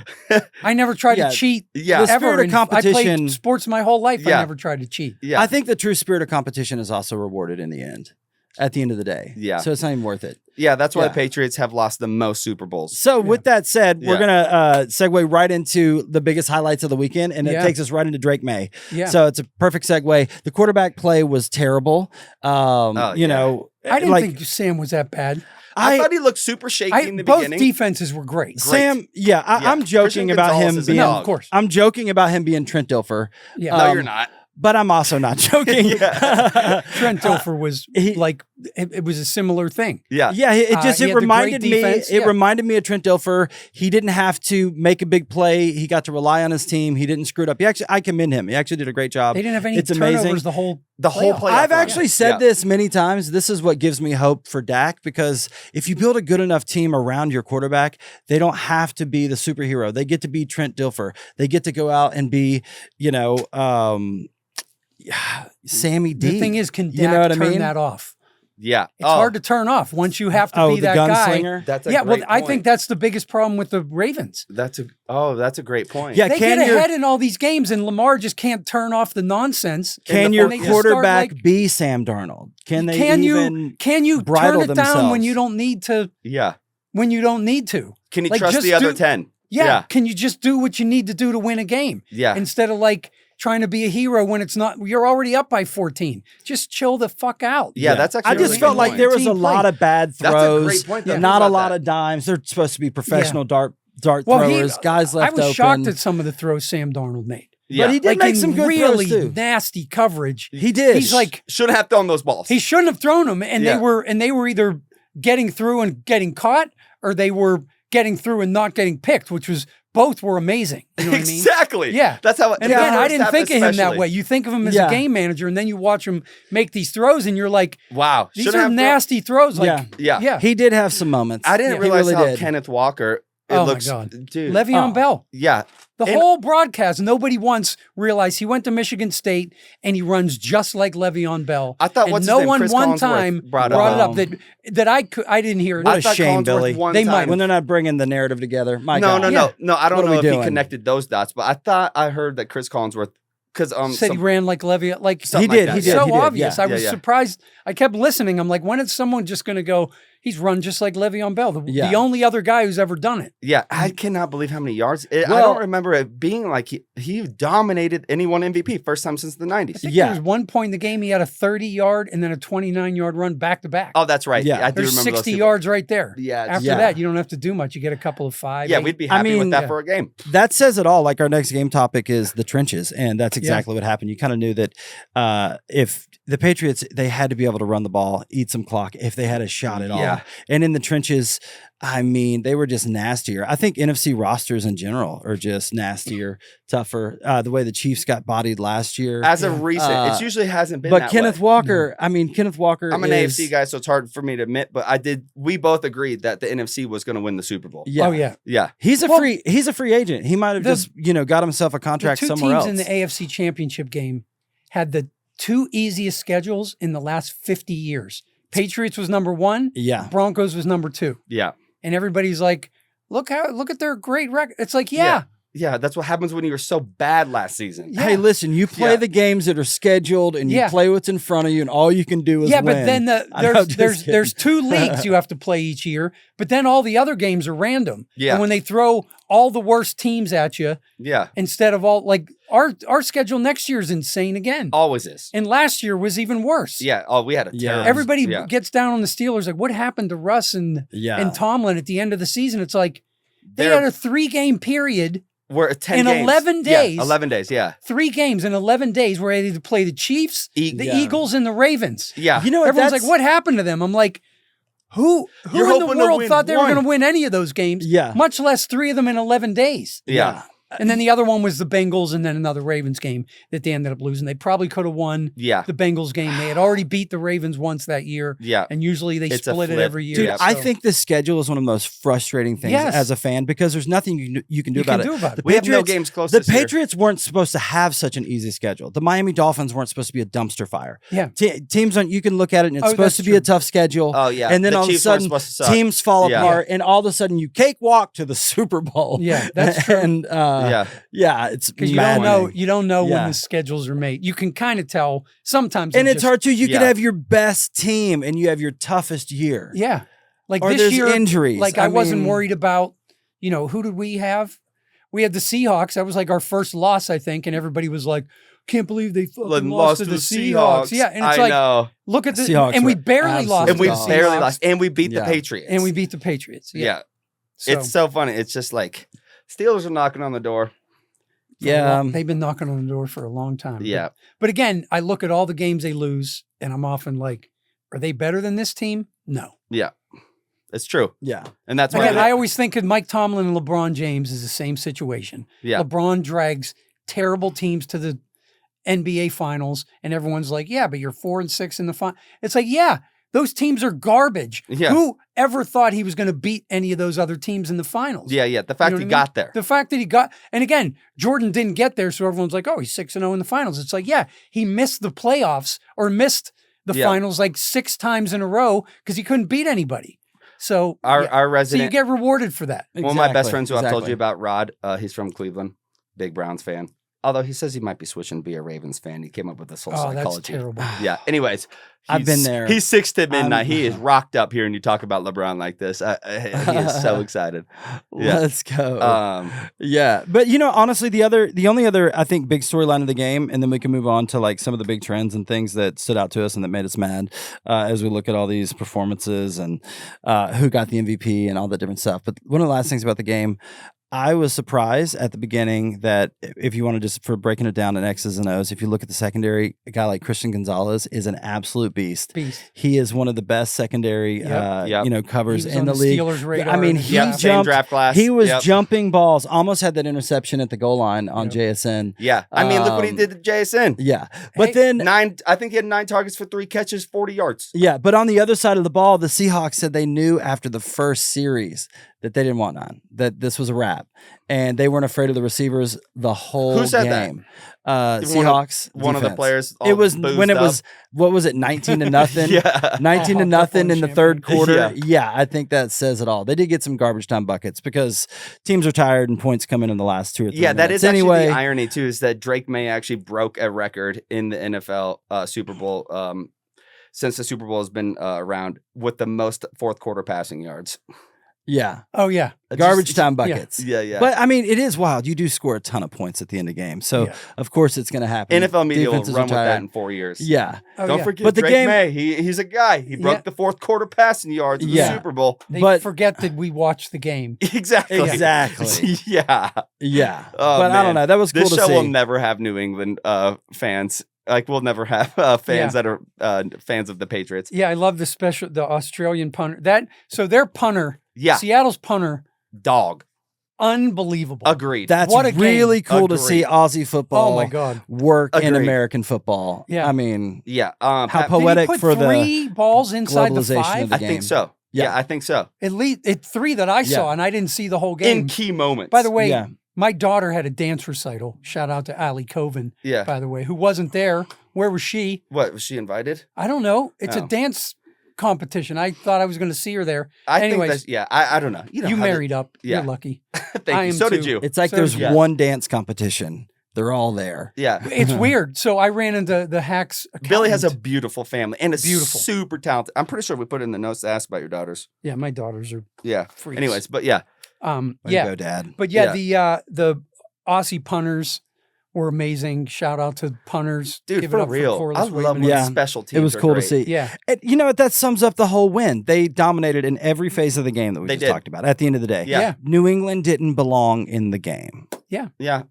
I never tried to cheat. Yeah. The spirit of competition. I played sports my whole life. I never tried to cheat. Yeah. I think the true spirit of competition is also rewarded in the end. At the end of the day. Yeah. So it's not even worth it. Yeah. That's why the Patriots have lost the most Super Bowls. So with that said, we're going to segue right into the biggest highlights of the weekend. And it takes us right into Drake May. Yeah. So it's a perfect segue. The quarterback play was terrible. You know. I didn't think Sam was that bad. I thought he looked super shaky in the beginning. Both defenses were great. Sam, I'm joking about him being. No, of course. I'm joking about him being Trent Dilfer. Yeah. No, you're not. But I'm also not joking. Trent Dilfer was like it was a similar thing. Yeah. Yeah, it reminded me it reminded me of Trent Dilfer. He didn't have to make a big play. He got to rely on his team. He didn't screw it up. I commend him. He actually did a great job. They didn't have any turnovers the whole playoff. I've actually said this many times. This is what gives me hope for Dak, because if you build a good enough team around your quarterback, they don't have to be the superhero. They get to be Trent Dilfer. They get to go out and be, Sammy D. The thing is, can Dak turn that off? Yeah. It's hard to turn off once you have to be that guy. That's a great point. I think that's the biggest problem with the Ravens. That's a great point. Yeah, they get ahead in all these games and Lamar just can't turn off the nonsense. Can your quarterback be Sam Darnold? Can you turn it down when you don't need to? Yeah. When you don't need to. Can you trust the other 10? Yeah. Can you just do what you need to do to win a game? Yeah. Instead of trying to be a hero when it's not, you're already up by 14. Just chill the fuck out. Yeah, that's actually I just felt like there was a lot of bad throws. That's a great point, though. Not a lot of dimes. They're supposed to be professional dart throwers. Guys left open. I was shocked at some of the throws Sam Darnold made. Yeah. But he did make some good really throws too. Nasty coverage. He did. He's shouldn't have thrown those balls. He shouldn't have thrown them, and they were either getting through and getting caught, or they were getting through and not getting picked, which was both were amazing. You know what I mean? Exactly. Yeah. That's how. And again, I didn't think of him that way. You think of him as a game manager, and then you watch him make these throws, and you're like, "Wow, these are nasty throws." Yeah. He did have some moments. I didn't realize how Kenneth Walker. My God, dude, Le'Veon Bell. Yeah. The whole broadcast, nobody once realized he went to Michigan State and he runs just like Le'Veon Bell. I thought no one one time brought it up that I didn't hear. What a shame, Billy. They might when they're not bringing the narrative together. No. I don't know if he connected those dots, but I heard that Chris Collinsworth said he ran like Le'Veon, he did. So obvious. I was surprised. I kept listening. I'm like, when is someone just going to go? He's run just like Le'Veon Bell, the only other guy who's ever done it. Yeah, I cannot believe how many yards. I don't remember it being like he dominated and he won MVP first time since the 90s. I think there was one point in the game he had a 30-yard and then a 29-yard run back to back. Oh, that's right. Yeah, I do remember 60 yards right there. Yeah. After that, you don't have to do much. You get a couple of 5. Yeah, we'd be happy with that for a game. That says it all. Like our next game topic is the trenches, and that's exactly what happened. You kind of knew that if the Patriots, they had to be able to run the ball, eat some clock if they had a shot at all. Yeah. Yeah. And in the trenches, I mean, they were just nastier. I think NFC rosters in general are just nastier, tougher. The way the Chiefs got bodied last year. As of recent, it usually hasn't been but that Kenneth way. Walker, I mean, Kenneth Walker I'm an AFC guy, so it's hard for me to admit, but we both agreed that the NFC was going to win the Super Bowl. Yeah. Oh, yeah. Yeah. He's a free agent. He might have just, got himself a contract somewhere else. The two teams in the AFC Championship game had the two easiest schedules in the last 50 years. Patriots was number 1. Yeah. Broncos was number 2. Yeah. And everybody's like, look at their great record. It's like, Yeah, that's what happens when you were so bad last season. Yeah. Hey, listen, you play the games that are scheduled and you play what's in front of you, and all you can do is win. but then there's 2 leagues you have to play each year, but then all the other games are random. Yeah. And when they throw all the worst teams at you, instead of all, like, our schedule next year is insane again. Always is. And last year was even worse. Yeah. Oh, we had a terrible. Everybody gets down on the Steelers. Like, what happened to Russ and Tomlin at the end of the season? It's like they had a 3-game period. We're 10 in games. 11 days. Yeah, 11 days, yeah. 3 games in 11 days where they had to play the Chiefs, the Eagles, and the Ravens. Yeah. Everyone's like, what happened to them? I'm like, who in the world thought they were going to win any of those games? Yeah. Much less 3 of them in 11 days. Yeah. And then the other one was the Bengals and then another Ravens game that they ended up losing. They probably could have won the Bengals game. They had already beat the Ravens once that year. Yeah. And usually they split it every year. Dude, I think this schedule is one of the most frustrating things as a fan because there's nothing you can do about it. We have no games close The this year. Patriots weren't supposed to have such an easy schedule. The Miami Dolphins weren't supposed to be a dumpster fire. Yeah. Teams, you can look at it and it's supposed to be a tough schedule. Oh, yeah. And then all of a sudden, teams fall apart and all of a sudden you cakewalk to the Super Bowl. Yeah, that's true. And it's because you don't know when the schedules are made. You can kind of tell sometimes, and it's hard too. You could have your best team and you have your toughest year. Yeah, like or this year, injuries. Like I wasn't worried about. Who did we have? We had the Seahawks. That was like our first loss, I think, and everybody was like, "Can't believe they fucking lost to the Seahawks." Yeah, and it's look at the Seahawks, and we barely lost, and we barely lost, and we beat the Patriots, and we beat the Patriots. Yeah. So. It's so funny. It's just like Steelers are knocking on the door. They've been knocking on the door for a long time. Yeah. But again, I look at all the games they lose, and I'm often like, are they better than this team? No. Yeah. It's true. Yeah. And that's why I always think of Mike Tomlin and LeBron James is the same situation. Yeah. LeBron drags terrible teams to the NBA finals, and everyone's like, yeah, but you're 4-6 in the final. It's like, yeah, those teams are garbage. Yeah. Who ever thought he was going to beat any of those other teams in the finals? Yeah, yeah. The fact he got there. The fact that he got, and again, Jordan didn't get there, so everyone's like, oh, he's 6-0 in the finals. It's like, yeah, he missed the playoffs or missed the finals like 6 times in a row because he couldn't beat anybody. So our resident, so you get rewarded for that. One of my best friends who I've told you about, Rod, he's from Cleveland, big Browns fan. Although he says he might be switching to be a Ravens fan. He came up with this whole psychology. That's terrible. Yeah. Anyways, I've been there. He's 6 to midnight. He is rocked up here, and you talk about LeBron like this. He is so excited. Yeah. Let's go. Yeah, but honestly, the only other I think big storyline of the game, and then we can move on to like some of the big trends and things that stood out to us and that made us mad as we look at all these performances and who got the MVP and all that different stuff. But one of the last things about the game, I was surprised at the beginning that if you want to just for breaking it down in X's and O's, if you look at the secondary, a guy like Christian Gonzalez is an absolute beast. He is one of the best secondary, covers in the league. Steelers radar. I mean, he jumped. Draft class. He was jumping balls. Almost had that interception at the goal line on JSN. Yeah, I mean, look what he did to JSN. Yeah, but then I think he had 9 targets for 3 catches, 40 yards. Yeah, but on the other side of the ball, the Seahawks said they knew after the first series that they didn't want 9, that this was a wrap. And they weren't afraid of the receivers the whole Who said game. Seahawks. One of the players. It was when it was, what was it, 19-0? 19-0 in the third quarter. Yeah, I think that says it all. They did get some garbage time buckets because teams are tired and points come in the last 2 or 3 minutes. That is actually the irony, too, is that Drake May actually broke a record in the NFL Super Bowl since the Super Bowl has been around with the most fourth quarter passing yards. Yeah. Oh, yeah. Garbage time buckets. Yeah. But, I mean, it is wild. You do score a ton of points at the end of the game. So, of course, it's going to happen. NFL media will run with that in 4 years. Yeah. Don't forget Drake May. He's a guy. He broke the fourth quarter passing yards in the Super Bowl. They forget that we watched the game. Exactly. Yeah. Oh, but man. I don't know. That was cool to see. This show will never have New England fans Like we'll never have fans that are fans of the Patriots. Yeah, I love the Australian punter. So their punter, Seattle's punter, dog. Unbelievable. Agreed. That's what a really game. cool to see Aussie football. Oh my God. Work in American football. Yeah. I mean, how poetic for the 3 balls inside the globalization 5. of the I think so. Yeah, I think so. At least 3 that I saw, and I didn't see the whole game. In key moments. By the way, my daughter had a dance recital. Shout out to Allie Coven. Yeah. By the way, who wasn't there. Where was she? What, was she invited? I don't know. It's a dance competition. I thought I was going to see her there. Anyways, I don't know. You married up. Yeah. You're lucky. Thank you. So did you. It's like there's one dance competition. They're all there. Yeah. It's weird. So I ran into the Hacks accountant. Billy has a beautiful family and is beautiful, super talented. I'm pretty sure we put it in the notes to ask about your daughters. Yeah, my daughters are freaks. Anyways, but yeah. Way to go, Dad. But the Aussie punters were amazing. Shout out to punters. Dude, Give for it up real. For I love when special teams. It was cool to see. Yeah. And, you know what? That sums up the whole win. They dominated in every phase of the game that we just talked about. At the end of the day, Yeah. New England didn't belong in the game. Yeah. Yeah.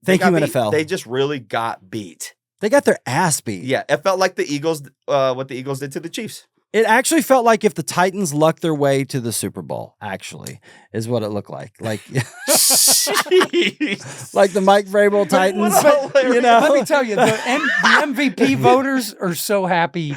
Thank you, NFL. They just really got beat. They got their ass beat. Yeah, it felt like the Eagles, what the Eagles did to the Chiefs. It actually felt like if the Titans lucked their way to the Super Bowl, actually, is what it looked like. Like, like the Mike Vrabel Titans. You know? Let me tell you, the MVP voters are so happy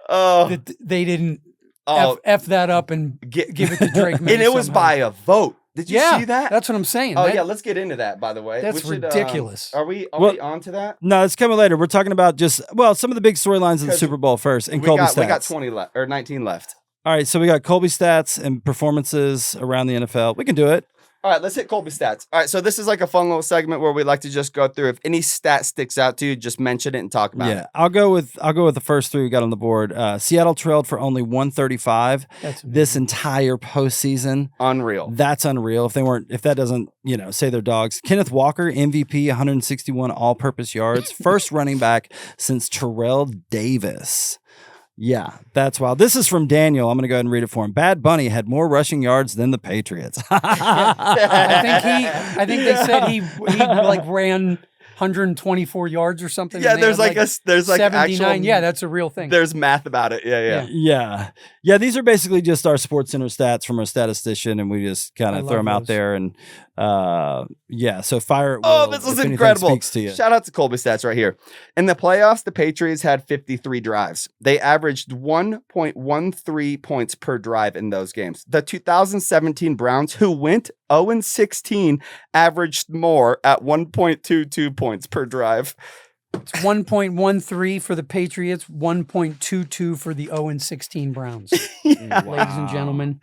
that they didn't F that up and give it to Drake May. And it was by a vote. Did you see that? That's what I'm saying. Oh, yeah. Let's get into that, by the way. That's ridiculous. Are we on to that? No, it's coming later. We're talking about some of the big storylines of the Super Bowl first. And Colby stats. We got 20 left, or 19 left. All right. So we got Colby stats and performances around the NFL. We can do it. All right, let's hit Colby stats. All right, so this is like a fun little segment where we like to just go through. If any stat sticks out to you, just mention it and talk about it. Yeah, I'll go with the first 3 we got on the board. Seattle trailed for only 135 this entire postseason. Unreal. That's unreal. If that doesn't, say their dogs. Kenneth Walker, MVP, 161 all-purpose yards, first running back since Terrell Davis. Yeah, that's wild. This is from Daniel. I'm going to go ahead and read it for him. Bad Bunny had more rushing yards than the Patriots. I think they said he like ran 124 yards or something. Yeah, there's like 79. actual. Yeah, that's a real thing. There's math about it. Yeah. These are basically just our Sports Center stats from our statistician, and we just kind of throw them out there. And so fire. This was incredible. Shout out to Colby stats right here. In the playoffs, the Patriots had 53 drives. They averaged 1.13 points per drive in those games. The 2017 Browns, who went 0-16, averaged more at 1.22 points per drive. It's 1.13 for the Patriots, 1.22 for the 0-16 Browns. Yeah. Ladies and gentlemen,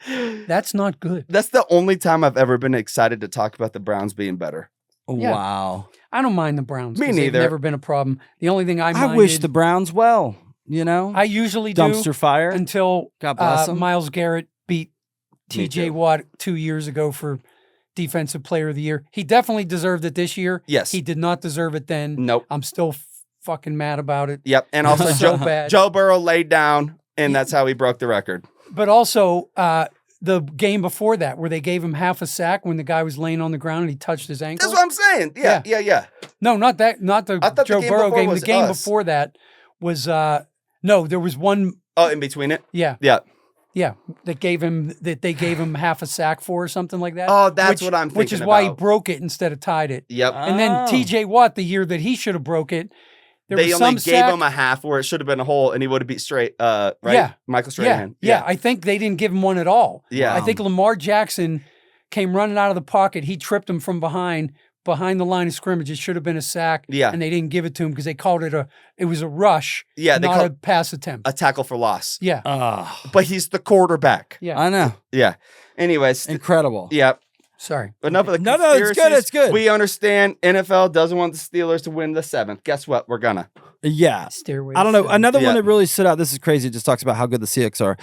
that's not good. That's the only time I've ever been excited to talk about the Browns being better. Yeah. Wow. I don't mind the Browns. Me neither. They've never been a problem. The only thing I wish the Browns well, I usually dumpster fire until God bless them. Miles Garrett beat TJ Watt 2 years ago for Defensive Player of the Year. He definitely deserved it this year. Yes. He did not deserve it then. Nope. I'm still fucking mad about it. Yep. And also bad. Joe Burrow laid down, and that's how he broke the record. But also the game before that, where they gave him half a sack when the guy was laying on the ground and he touched his ankle. That's what I'm saying. Yeah. No, not that. Not the Joe Burrow game. The game us. before that was there was one. Oh, in between it. Yeah. They gave him half a sack for or something like that. Oh, that's what I'm thinking. Which is why he broke it instead of tied it. Yep. And then TJ Watt, the year that he should have broke it, they only gave him a half where it should have been a whole, and he would have beat straight. Right? Yeah. Michael Strahan. Yeah. I think they didn't give him one at all. Yeah. I think Lamar Jackson came running out of the pocket. He tripped him from behind the line of scrimmage. It should have been a sack. Yeah. And they didn't give it to him because they called it it was a rush. Yeah. Not a pass attempt. A tackle for loss. Yeah. But he's the quarterback. Yeah. I know. Yeah. Anyways. Incredible. Yeah. Sorry. Enough of the No, it's good. It's good. We understand NFL doesn't want the Steelers to win the 7th. Guess what? We're gonna. Yeah. Stairway. I don't know. Another one that really stood out. This is crazy. It just talks about how good the Seahawks are.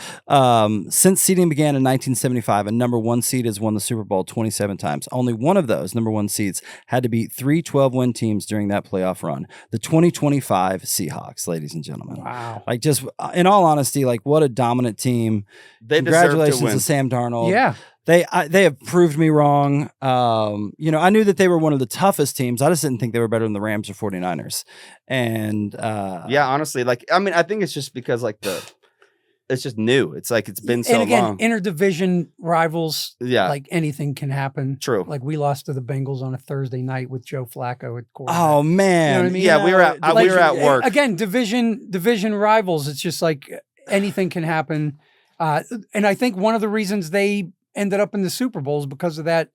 Since seeding began in 1975, a number 1 seed has won the Super Bowl 27 times. Only one of those number 1 seeds had to beat 3 12-win teams during that playoff run. The 2025 Seahawks, ladies and gentlemen. Wow. Like, just in all honesty, like, what a dominant team. They Congratulations deserve to win. to Sam Darnold. Yeah. They have proved me wrong. I knew that they were one of the toughest teams. I just didn't think they were better than the Rams or 49ers. And honestly, I think it's just because it's just new. It's like it's been so and again, long. Interdivision rivals, Yeah. like anything can happen. True. Like we lost to the Bengals on a Thursday night with Joe Flacco at quarterback. oh man, You know what I mean? Yeah, we were at work. Again, division rivals. It's just like anything can happen. And I think one of the reasons they ended up in the Super Bowl is because of that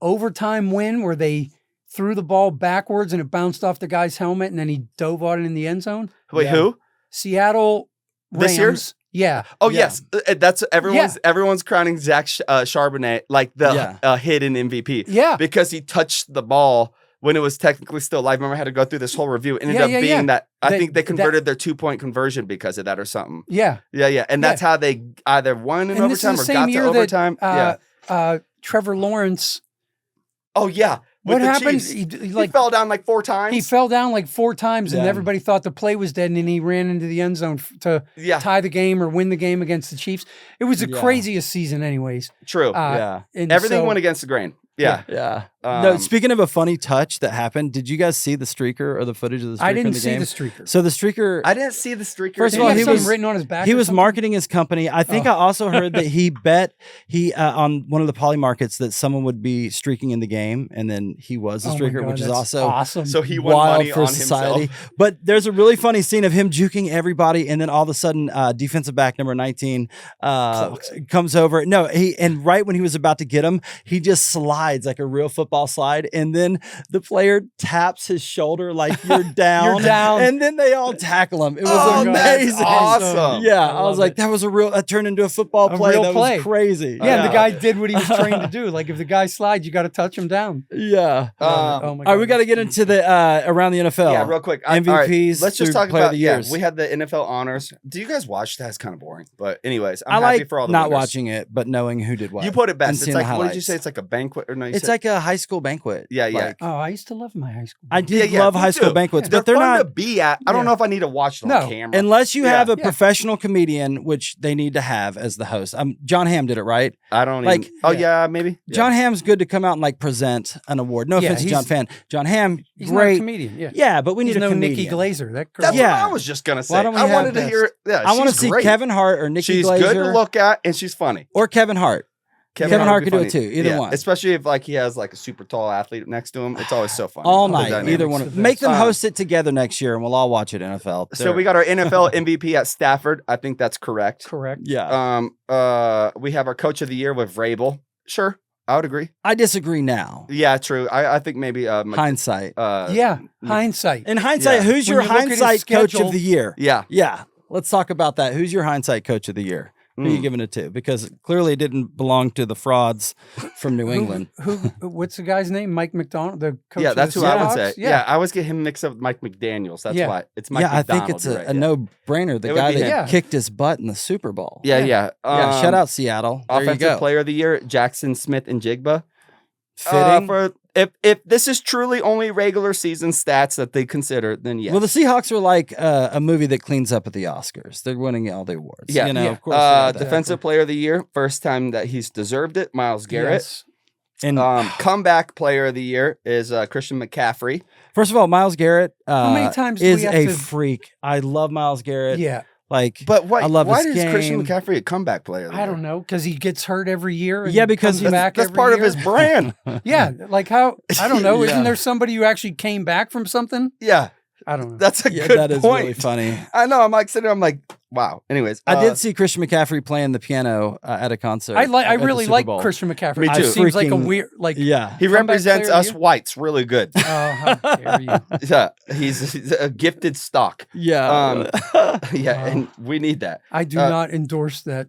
overtime win where they threw the ball backwards and it bounced off the guy's helmet and then he dove on it in the end zone. Wait, who? Seattle Rams. This year? Yeah. Oh yes, that's everyone's crowning Zach Charbonnet like the hidden MVP. Yeah, because he touched the ball when it was technically still live. Remember, I had to go through this whole review. It ended up being that I think they converted their 2-point conversion because of that or something. Yeah, and that's how they either won in overtime or got to overtime. Trevor Lawrence. Oh yeah. What happened? He fell down like 4 times. He fell down like 4 times, and everybody thought the play was dead, and then he ran into the end zone to tie the game or win the game against the Chiefs. It was the craziest season anyways. True. Everything went against the grain. Yeah. No, speaking of a funny touch that happened, did you guys see the streaker or the footage of the streaker? I didn't in the see game? the streaker. So the streaker. I didn't see the streaker. First of all, he was written on his back. He was marketing his company. I think I also heard that he bet on one of the poly markets that someone would be streaking in the game, and then he was a streaker, which is also awesome. So he won wild money for on society. himself. But there's a really funny scene of him juking everybody, and then all of a sudden, defensive back number 19 comes over. No, and right when he was about to get him, he just slides like a real football slide, and then the player taps his shoulder like you're down. You're down. And then they all tackle him. It was amazing. Awesome. Yeah, I was like, that turned into a football play. Real That play. was crazy. Yeah, the guy did what he was trained to do. Like if the guy slides, you got to touch him down. Yeah. Oh my All God. right, we got to get into the around the NFL. Yeah, real quick. MVPs. All right, let's just talk player about of the years. we had the NFL honors. Do you guys watch? That's kind of boring. But anyways, I I'm like happy for all the not winners. watching it, but knowing who did what. You put it and best. It's seeing the like, what did you highlights. say? It's like a banquet or no? It's like a high school banquet. Yeah. Oh, I used to love my high school. I did love me high school too. banquets, They're but they're fun not to be at. I don't know if I need to watch them on camera. unless you have a Yeah. professional comedian, which they need to have as the host. John Hamm did it right. I don't like- even. Oh yeah, maybe. Yeah. John Hamm's good to come out and like present an award. No Yeah, offense to John Fan. John Hamm, He's not a great comedian. Yeah. Yeah, but we need He's a no comedian. Nikki Glazer. That girl. That's Yeah. what I was just gonna say. Why don't we I have wanted to this? hear. Yeah, I want to she's see great. Kevin Hart or Nikki She's Glazer good to look at, and she's funny. or Kevin Hart. Kevin Hart would could be do it funny. too. Either one. Especially if like he has like a super tall athlete next to him. It's always so funny. All The night. dynamics. Either one. Make them host it together next year, and we'll all watch it. NFL. So we got our NFL MVP at Stafford. I think that's correct. Correct. Yeah. We have our coach of the year with Vrabel. Sure, I would agree. I disagree now. Yeah, true. I think maybe Hindsight. Hindsight. In hindsight, Yeah. who's When your you look at his hindsight coach schedule- of the year? Yeah. Yeah. Let's talk about that. Who's your hindsight coach of the year? Who are you giving it to? Because clearly it didn't belong to the frauds from New England. What's the guy's name? Mike McDonald, the coach. Yeah, of that's the who I would Seahawks? say. Yeah, I always get him mixed up with Mike McDaniels. That's Yeah. why it's Mike. Yeah, I think McDonald, it's right, a no-brainer. The It would guy be that him. kicked his butt in the Super Bowl. Yeah. Yeah, shout out Seattle. There you Offensive go. player of the year, Jackson Smith and Jigba. Fitting. If this is truly only regular season stats that they consider, then yes. Well, the Seahawks are like a movie that cleans up at the Oscars. They're winning all the awards. Yeah, of course. they are that. defensive player of the year, first time that he's deserved it, Myles Garrett. Yes. And Comeback player of the year is Christian McCaffrey. first of all, Myles Garrett How many times do is we have a to- freak. I love Myles Garrett. Yeah. Like, But why, I love why his is Christian game. McCaffrey a comeback player? of the I year? don't know, because he gets hurt every year. And Yeah, because comes back That's every part of year. his brand. Yeah, like how I don't know. Yeah. Isn't there somebody who actually came back from something? Yeah, I don't know. that's a Yeah, good that is point. really funny. I know. I'm like sitting there, I'm like, wow. Anyways, I did see Christian McCaffrey playing the piano at a concert. I at the really Super like Bowl. Christian McCaffrey. Me It too. seems like a Freaking- weird Yeah. he comeback represents player of us the year? whites really good. Oh, how dare you? Yeah, he's a gifted stock. Yeah. Yeah, Wow. and we need that. I do not endorse that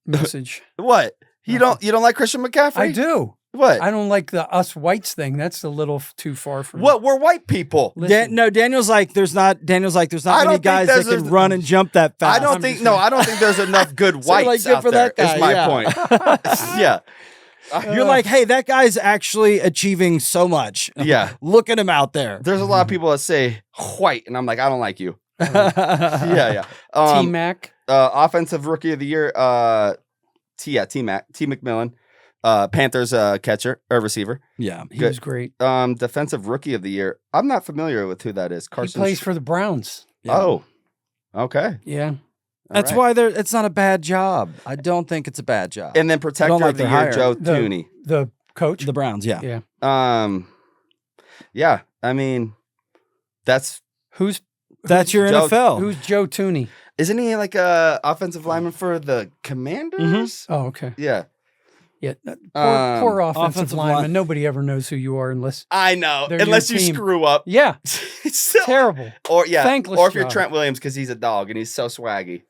message. What? You don't like Christian McCaffrey? I do. What? I don't like the us whites thing. That's a little too far from What? We're white people. Listen, Daniel's like, there's not I many don't think guys that there's can a- run and jump that fast. I don't think there's enough good So you're whites like, good out for there. that guy, Is my yeah. point. Yeah. You're like, hey, that guy's actually achieving so much. Yeah. Look at him out there. There's a lot of people that say white, and I'm like, I don't like you. Yeah. T Mac. Offensive rookie of the year, T McMillan, Panthers catcher or receiver. Yeah, he was great. Defensive rookie of the year. I'm not familiar with who that is. Carson. He plays for the Browns. Yeah. Oh, okay. Yeah. That's why it's not a bad job. I don't think it's a bad job. And then protector of the year, Joe Thuney. The coach? The Browns, yeah. Yeah. Yeah, I mean, that's your NFL. Who's Joe Thuney? Isn't he like a offensive lineman for the Commanders? Mm-hmm. Oh, okay. Yeah. Yeah. Poor offensive lineman. line. Nobody ever knows who you are unless I know. they're Unless you your team. screw up. Yeah. It's so Terrible. Or yeah. Thankless or if you're job. Trent Williams because he's a dog and he's so swaggy.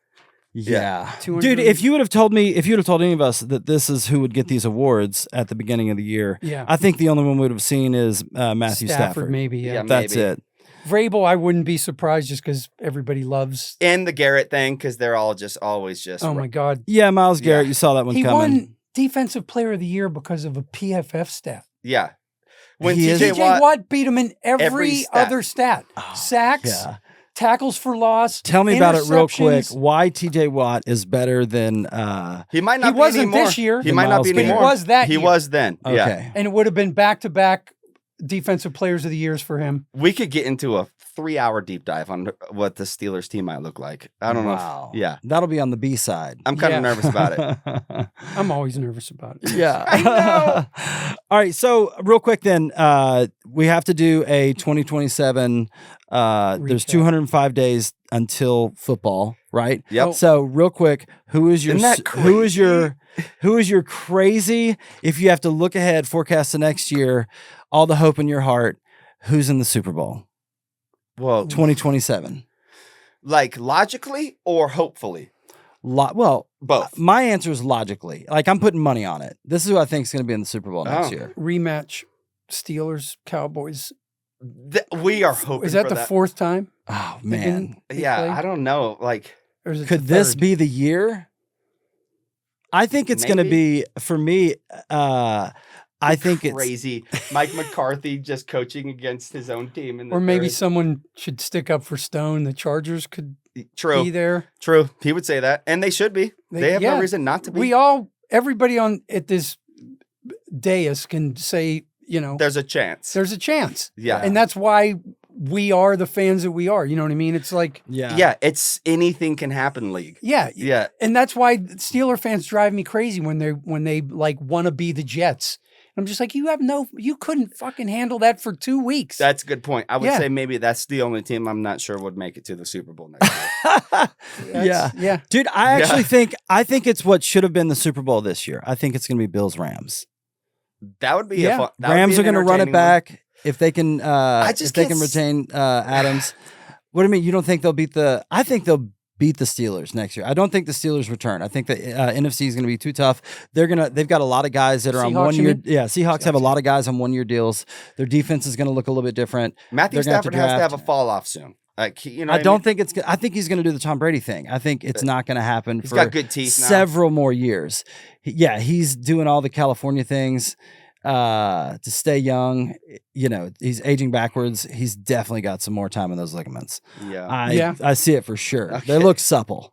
Yeah. 200 Dude, if you would have told any of us that this is who would get these awards at the beginning of the year, Yeah. I think the only one we would have seen is Matthew Stafford. maybe, yeah. That's maybe. it. Vrabel, I wouldn't be surprised just because everybody loves. And the Garrett thing because they're all always just. Oh my God. Yeah, Miles Garrett, you saw that one He coming. won Defensive Player of the Year because of a PFF stat. Yeah. When He is- TJ TJ Watt, Watt beat him in every stat. other stat. Sacks, Yeah. tackles for loss. Tell me about it real quick. interceptions. Why TJ Watt is better than he might not He be wasn't anymore. this year. He might not be But he anymore. was that He year. was then. Okay. Yeah. And it would have been back-to-back Defensive Players of the Years for him. We could get into a 3-hour deep dive on what the Steelers team might look like. I don't know. Wow. Yeah. That'll be on the B side. I'm kind Yeah. of nervous about it. I'm always nervous about it. Yeah. I know. All right. So real quick then, we have to do a 2027. There's 205 days until football, right? Yep. So real quick, who is your Isn't that who is your crazy, if you have to look ahead, forecast the next year, all the hope in your heart, who's in the Super Bowl? Well, 2027. like logically or hopefully? Well, Both. my answer is logically. Like I'm putting money on it. This is who I think is going to be in the Super Bowl next Oh. year. Rematch Steelers, Cowboys. We are hoping Is that for the fourth time? Oh they man. play? Yeah, I don't know. Like, Or is it Could the this third? be the year? I think it's going to be, for me, I think it's crazy. Mike McCarthy just coaching against his own team. In the Or maybe third. someone should stick up forOne. The Chargers could True. be there. True. He would say that. And they should be. They have yeah. no reason not to be. Everybody at this dais can say, There's a chance. there's a chance. Yeah. And that's why we are the fans that we are. You know what I mean? It's like, Yeah, it's anything can happen league. yeah. Yeah. And that's why Steeler fans drive me crazy when they like want to be the Jets. I'm just like, you couldn't fucking handle that for 2 weeks. That's a good point. I would Yeah. say maybe that's the only team I'm not sure would make it to the Super Bowl next year. Yeah. Dude, I actually think it's what should have been the Super Bowl this year. I think it's going to be Bills Rams. That would be Yeah. a fun. that would Rams be are an going to run it entertaining back if they can just if they can't can retain Adams. What do you mean? You don't think they'll beat I think they'll beat the Steelers next year. I don't think the Steelers return. I think the NFC is going to be too tough. They've got a lot of guys that are on Seahawks, 1 you year. mean? Yeah, Seahawks have a lot of guys on 1 year deals. Their defense is going to look a little bit different. Matthew They're gonna have to Stafford has to draft. have a fall off soon. Like, I don't think it's. I think he's going to do the Tom Brady thing. I think it's not going to happen He's for got good teeth now. several more years. He's doing all the California things to stay young. He's aging backwards. He's definitely got some more time in those ligaments. Yeah. I see it for sure. Okay. They look supple.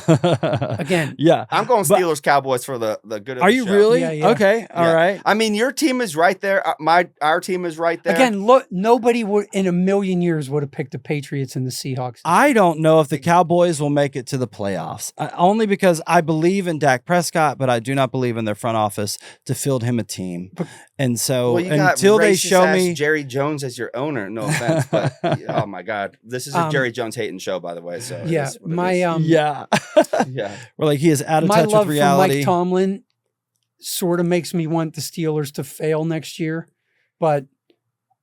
Again. Yeah. I'm going But- Steelers Cowboys for the good of Are the you show. really? Yeah. Okay. All right. I mean, your team is right there. Our team is right there. Again, look, nobody would in a million years would have picked the Patriots and the Seahawks. I don't know if the Cowboys will make it to the playoffs, only because I believe in Dak Prescott, but I do not believe in their front office to field him a team. And so Well, you got until they racist show ass me, Jerry Jones as your owner. No offense, but oh my god, this is a Jerry Jones hating show, by the way. So it yeah, is what it my is. yeah, yeah. we're like he is out of my touch love with for reality. Mike Tomlin sort of makes me want the Steelers to fail next year, but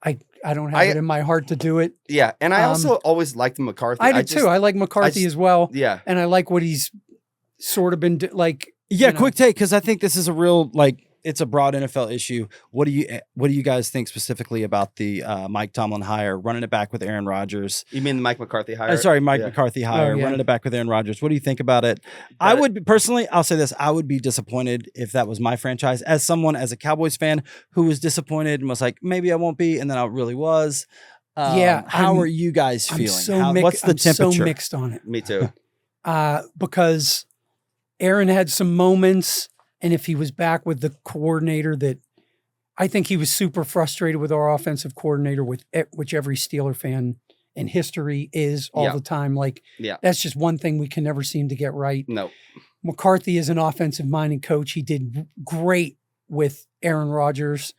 I don't have it in my heart to do it. Yeah, and I also always liked McCarthy. I did too. I like McCarthy as well. Yeah, and I like what he's sort of been like. Yeah, quick take, because I think this is a real it's a broad NFL issue. What do you guys think specifically about the Mike Tomlin hire, running it back with Aaron Rodgers? You mean the Mike McCarthy hire? Mike McCarthy hire, running it back with Aaron Rodgers. What do you think about it? I would personally, I'll say this: I would be disappointed if that was my franchise. As a Cowboys fan who was disappointed and was like, maybe I won't be, and then I really was. How are you guys feeling? What's the temperature? So mixed on it. Me too. Because Aaron had some moments. And if he was back with the coordinator that I think he was super frustrated with our offensive coordinator, which every Steeler fan in history is all the time. Like, that's just one thing we can never seem to get right. No. McCarthy is an offensive-minded coach. He did great with Aaron Rodgers.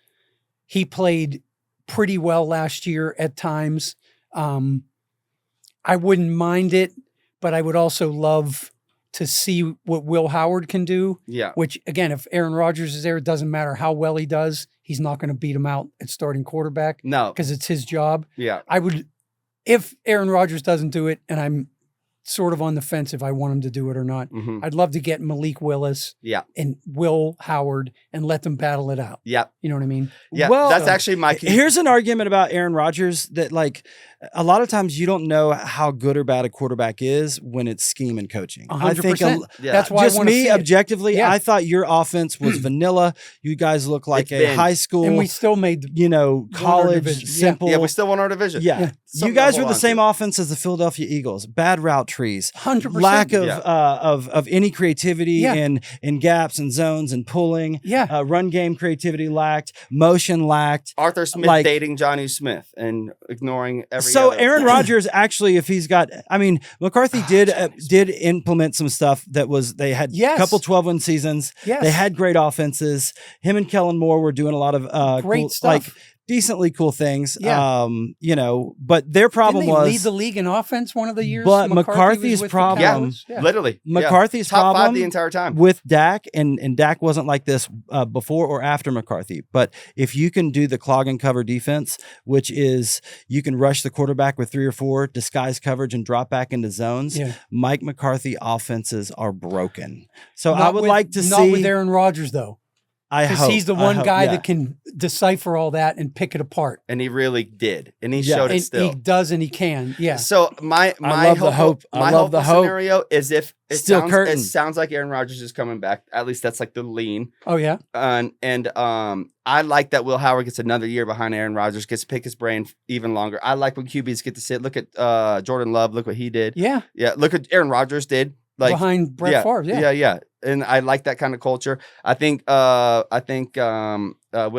He played pretty well last year at times. I wouldn't mind it, but I would also love to see what Will Howard can do. Yeah. Which, again, if Aaron Rodgers is there, it doesn't matter how well he does. He's not going to beat him out at starting quarterback. No. Because it's his job. Yeah. I would, if Aaron Rodgers doesn't do it, and I'm sort of on the fence if I want him to do it or not, I'd love to get Malik Willis and Will Howard and let them battle it out. Yeah. You know what I mean? Yeah. Well, that's actually my key. Here's an argument about Aaron Rodgers that, like, a lot of times you don't know how good or bad a quarterback is when it's scheme and coaching. 100%. I think that's why just I see objectively, it. I thought your offense was vanilla. You guys look like high school, and we still made college simple. Yeah, we still won our division. Yeah. You guys were the same offense as the Philadelphia Eagles. Bad route trees, 100%. lack of any creativity in gaps and zones and pulling. Yeah, run game creativity lacked, motion lacked. Arthur Smith dating Johnny Smith and ignoring every. So Aaron Rodgers, actually, if he's got, I mean, McCarthy did implement some stuff that was, they had a couple 12-win seasons. Yes. They had great offenses. Him and Kellen Moore were doing a lot of great stuff. Like decently cool things. Yeah. But their problem Didn't they was lead the league in offense one of the years. But McCarthy's problem, literally McCarthy's top problem 5 the entire time with Dak, and Dak wasn't like this before or after McCarthy. But if you can do the clog and cover defense, which is you can rush the quarterback with 3 or 4, disguise coverage, and drop back into zones, Mike McCarthy offenses are broken. So I would like to see. Not with Aaron Rodgers, though. Because he's the one guy that can decipher all that and pick it apart. And he really did. And he showed it still. He does and he can. Yeah. So my hope scenario is if it sounds like Aaron Rodgers is coming back. At least that's like the lean. Oh, yeah. And I like that Will Howard gets another year behind Aaron Rodgers, gets to pick his brain even longer. I like when QBs get to sit. Look at Jordan Love. Look what he did. Yeah. Yeah. Look what Aaron Rodgers did. Like behind Brett Favre. Yeah. And I like that kind of culture. I think Will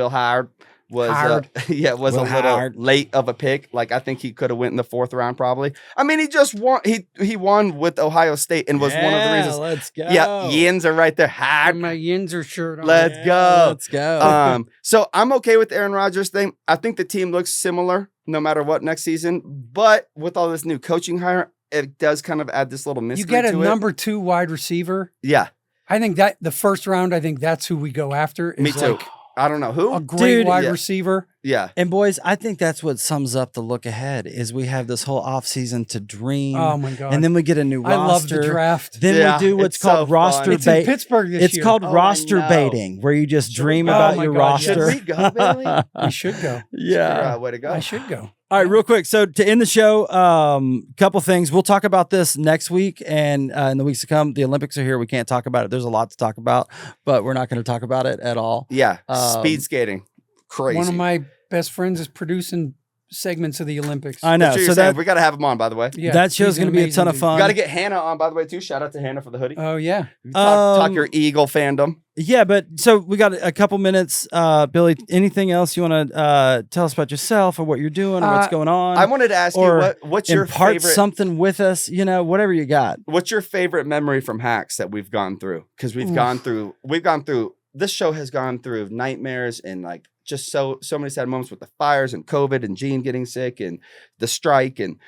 Howard was a little late of a pick. Like I think he could have went in the 4th round probably. I mean, he just won. He won with Ohio State and was one of the reasons. Let's go. Yeah, Yins are right there. My Yinzer shirt on. Let's go. Let's go. So I'm okay with the Aaron Rodgers thing. I think the team looks similar no matter what next season. But with all this new coaching hire, it does kind of add this little mystery to it. You get a number 2 wide receiver. Yeah. I think that the 1st round, I think that's who we go after. Me too. Like I don't know who. A great wide receiver. Yeah. And boys, I think that's what sums up the look ahead is we have this whole offseason to dream. Oh my God. And then we get a new roster. I love the draft. Then we do what's called roster baiting. It's in Pittsburgh this year. It's called roster baiting, where you just dream about your roster. Should we go, Bailey? We should go. Yeah. Way to go. I should go. All right, real quick. So to end the show, couple things. We'll talk about this next week and in the weeks to come. The Olympics are here. We can't talk about it. There's a lot to talk about, but we're not going to talk about it at all. Yeah, speed skating. Crazy. One of my best friends is producing segments of the Olympics. I know. So we got to have him on, by the way. Yeah, that show's going to be a ton of fun. We got to get Hannah on, by the way, too. Shout out to Hannah for the hoodie. Oh, yeah. Talk your Eagle fandom. Yeah, but so we got a couple minutes. Billy, anything else you want to tell us about yourself or what you're doing or what's going on? I wanted to ask you what's your impart favorite something with us, whatever you got. What's your favorite memory from Hacks that we've gone through? Because we've gone through this show has gone through nightmares and like just so many sad moments with the fires and COVID and Gene getting sick and the strike and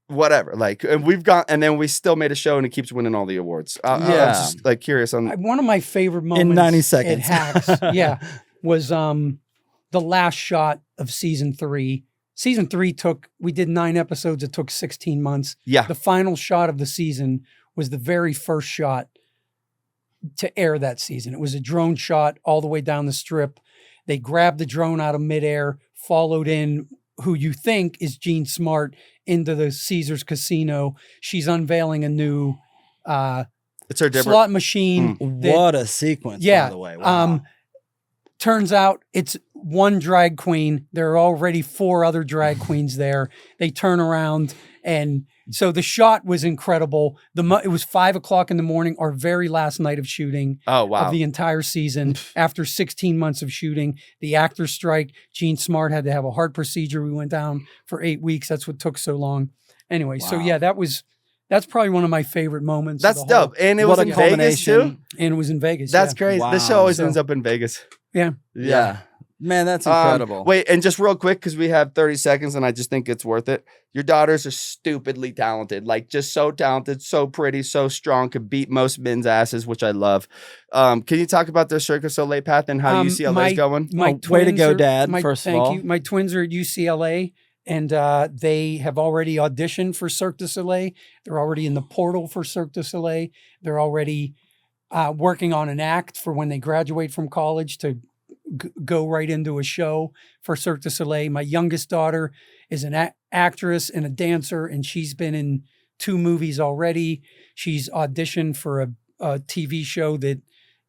whatever. Like, and then we still made a show and it keeps winning all the awards. I'm just like curious on one of my favorite moments in 90 seconds. At Hacks, was the last shot of season 3. Season 3 we did 9 episodes. It took 16 months. Yeah. The final shot of the season was the very first shot to air that season. It was a drone shot all the way down the strip. They grabbed the drone out of midair, followed in who you think is Jean Smart into the Caesars Casino. She's unveiling a new slot machine. What a sequence, by the way. Wow. Turns out it's one drag queen. There are already 4 other drag queens there. They turn around And so the shot was incredible. It was 5:00 in the morning, our very last night of shooting of the entire season. After 16 months of shooting, the actors strike. Gene Smart had to have a heart procedure. We went down for 8 weeks. That's what took so long. Anyway, so yeah, that's probably one of my favorite moments. That's dope. And it was in Vegas too? And it was in Vegas. That's crazy. Wow. The show always ends up in Vegas. Yeah. Man, that's incredible. Wait, and just real quick, because we have 30 seconds and I just think it's worth it. Your daughters are stupidly talented, like just so talented, so pretty, so strong, could beat most men's asses, which I love. Can you talk about their Cirque du Soleil path and how UCLA's going? Way to go, Dad, first of all. Thank you. My twins are at UCLA. And they have already auditioned for Cirque du Soleil. They're already in the portal for Cirque du Soleil. They're already working on an act for when they graduate from college to go right into a show for Cirque du Soleil. My youngest daughter is an actress and a dancer, and she's been in 2 movies already. She's auditioned for a TV show that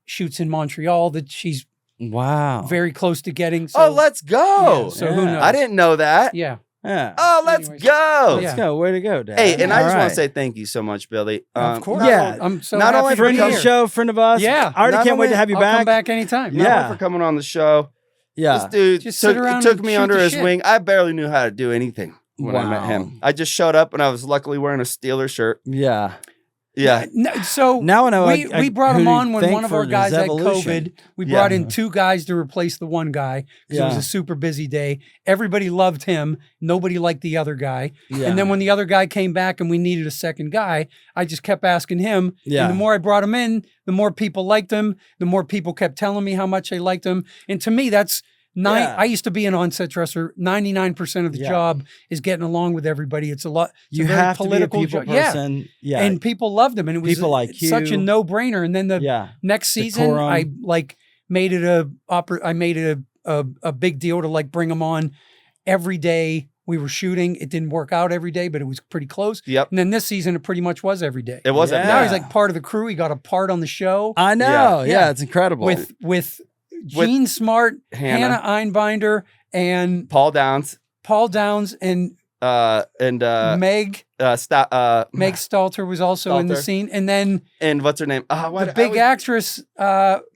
shoots in Montreal that she's very close to getting. So, let's go. Yeah, so who knows? I didn't know that. Yeah. Oh, let's go. Let's go. Way to go, Dad. Hey, and I just want to say thank you so much, Billy. Of course. I'm so not happy only to friend be of the here. show, friend of us. Yeah. I already can't wait to have you I'll back. come back anytime. Not only for coming on the show. Yeah. This dude just sit around took and me shoot under the his shit. wing. I barely knew how to do anything when I met him. I just showed up and I was luckily wearing a Steelers shirt. Yeah. Yeah. So now I know we brought him on when one of our guys had evolution. COVID. We brought in 2 guys to replace the one guy because it was a super busy day. Everybody loved him. Nobody liked the other guy. Yeah. And then when the other guy came back and we needed a second guy, I just kept asking him. Yeah. And the more I brought him in, the more people liked him. The more people kept telling me how much they liked him. And to me, that's I used to be an on-set dresser. 99% of the job is getting along with everybody. It's a lot. It's you a very have political to be a people person. Yeah. And people loved him. And it was people like such a no-brainer. And then the next season, I made it a big deal to bring him on every day. We were shooting. It didn't work out every day, but it was pretty close. Yep. And then this season, it pretty much was every day. It was every day. Now he's part of the crew. He got a part on the show. I know. Yeah, it's incredible. With Gene Smart, Hannah Einbinder, and Paul Downs, and Meg. Meg Stalter was also in the scene, and what's her name? The big actress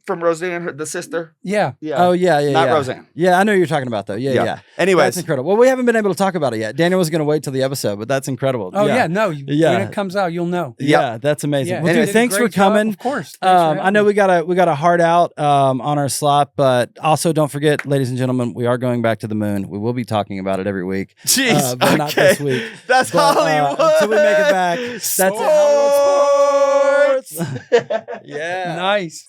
from Roseanne, the sister. Yeah. Oh yeah. Not Roseanne. Yeah, I know who you're talking about though. Yeah. Anyways, that's incredible. Well, we haven't been able to talk about it yet. Daniel was going to wait till the episode, but that's incredible. Oh yeah, no. When it comes out, you'll know. Yeah, that's amazing. Yeah. Well, dude, thanks for coming. Of course. I know we got a heart out on our slot, but also don't forget, ladies and gentlemen, we are going back to the moon. We will be talking about it every week. Jeez, but not this week. That's Hollywood. Until we make it back. That's Sports. it. Yeah. Nice.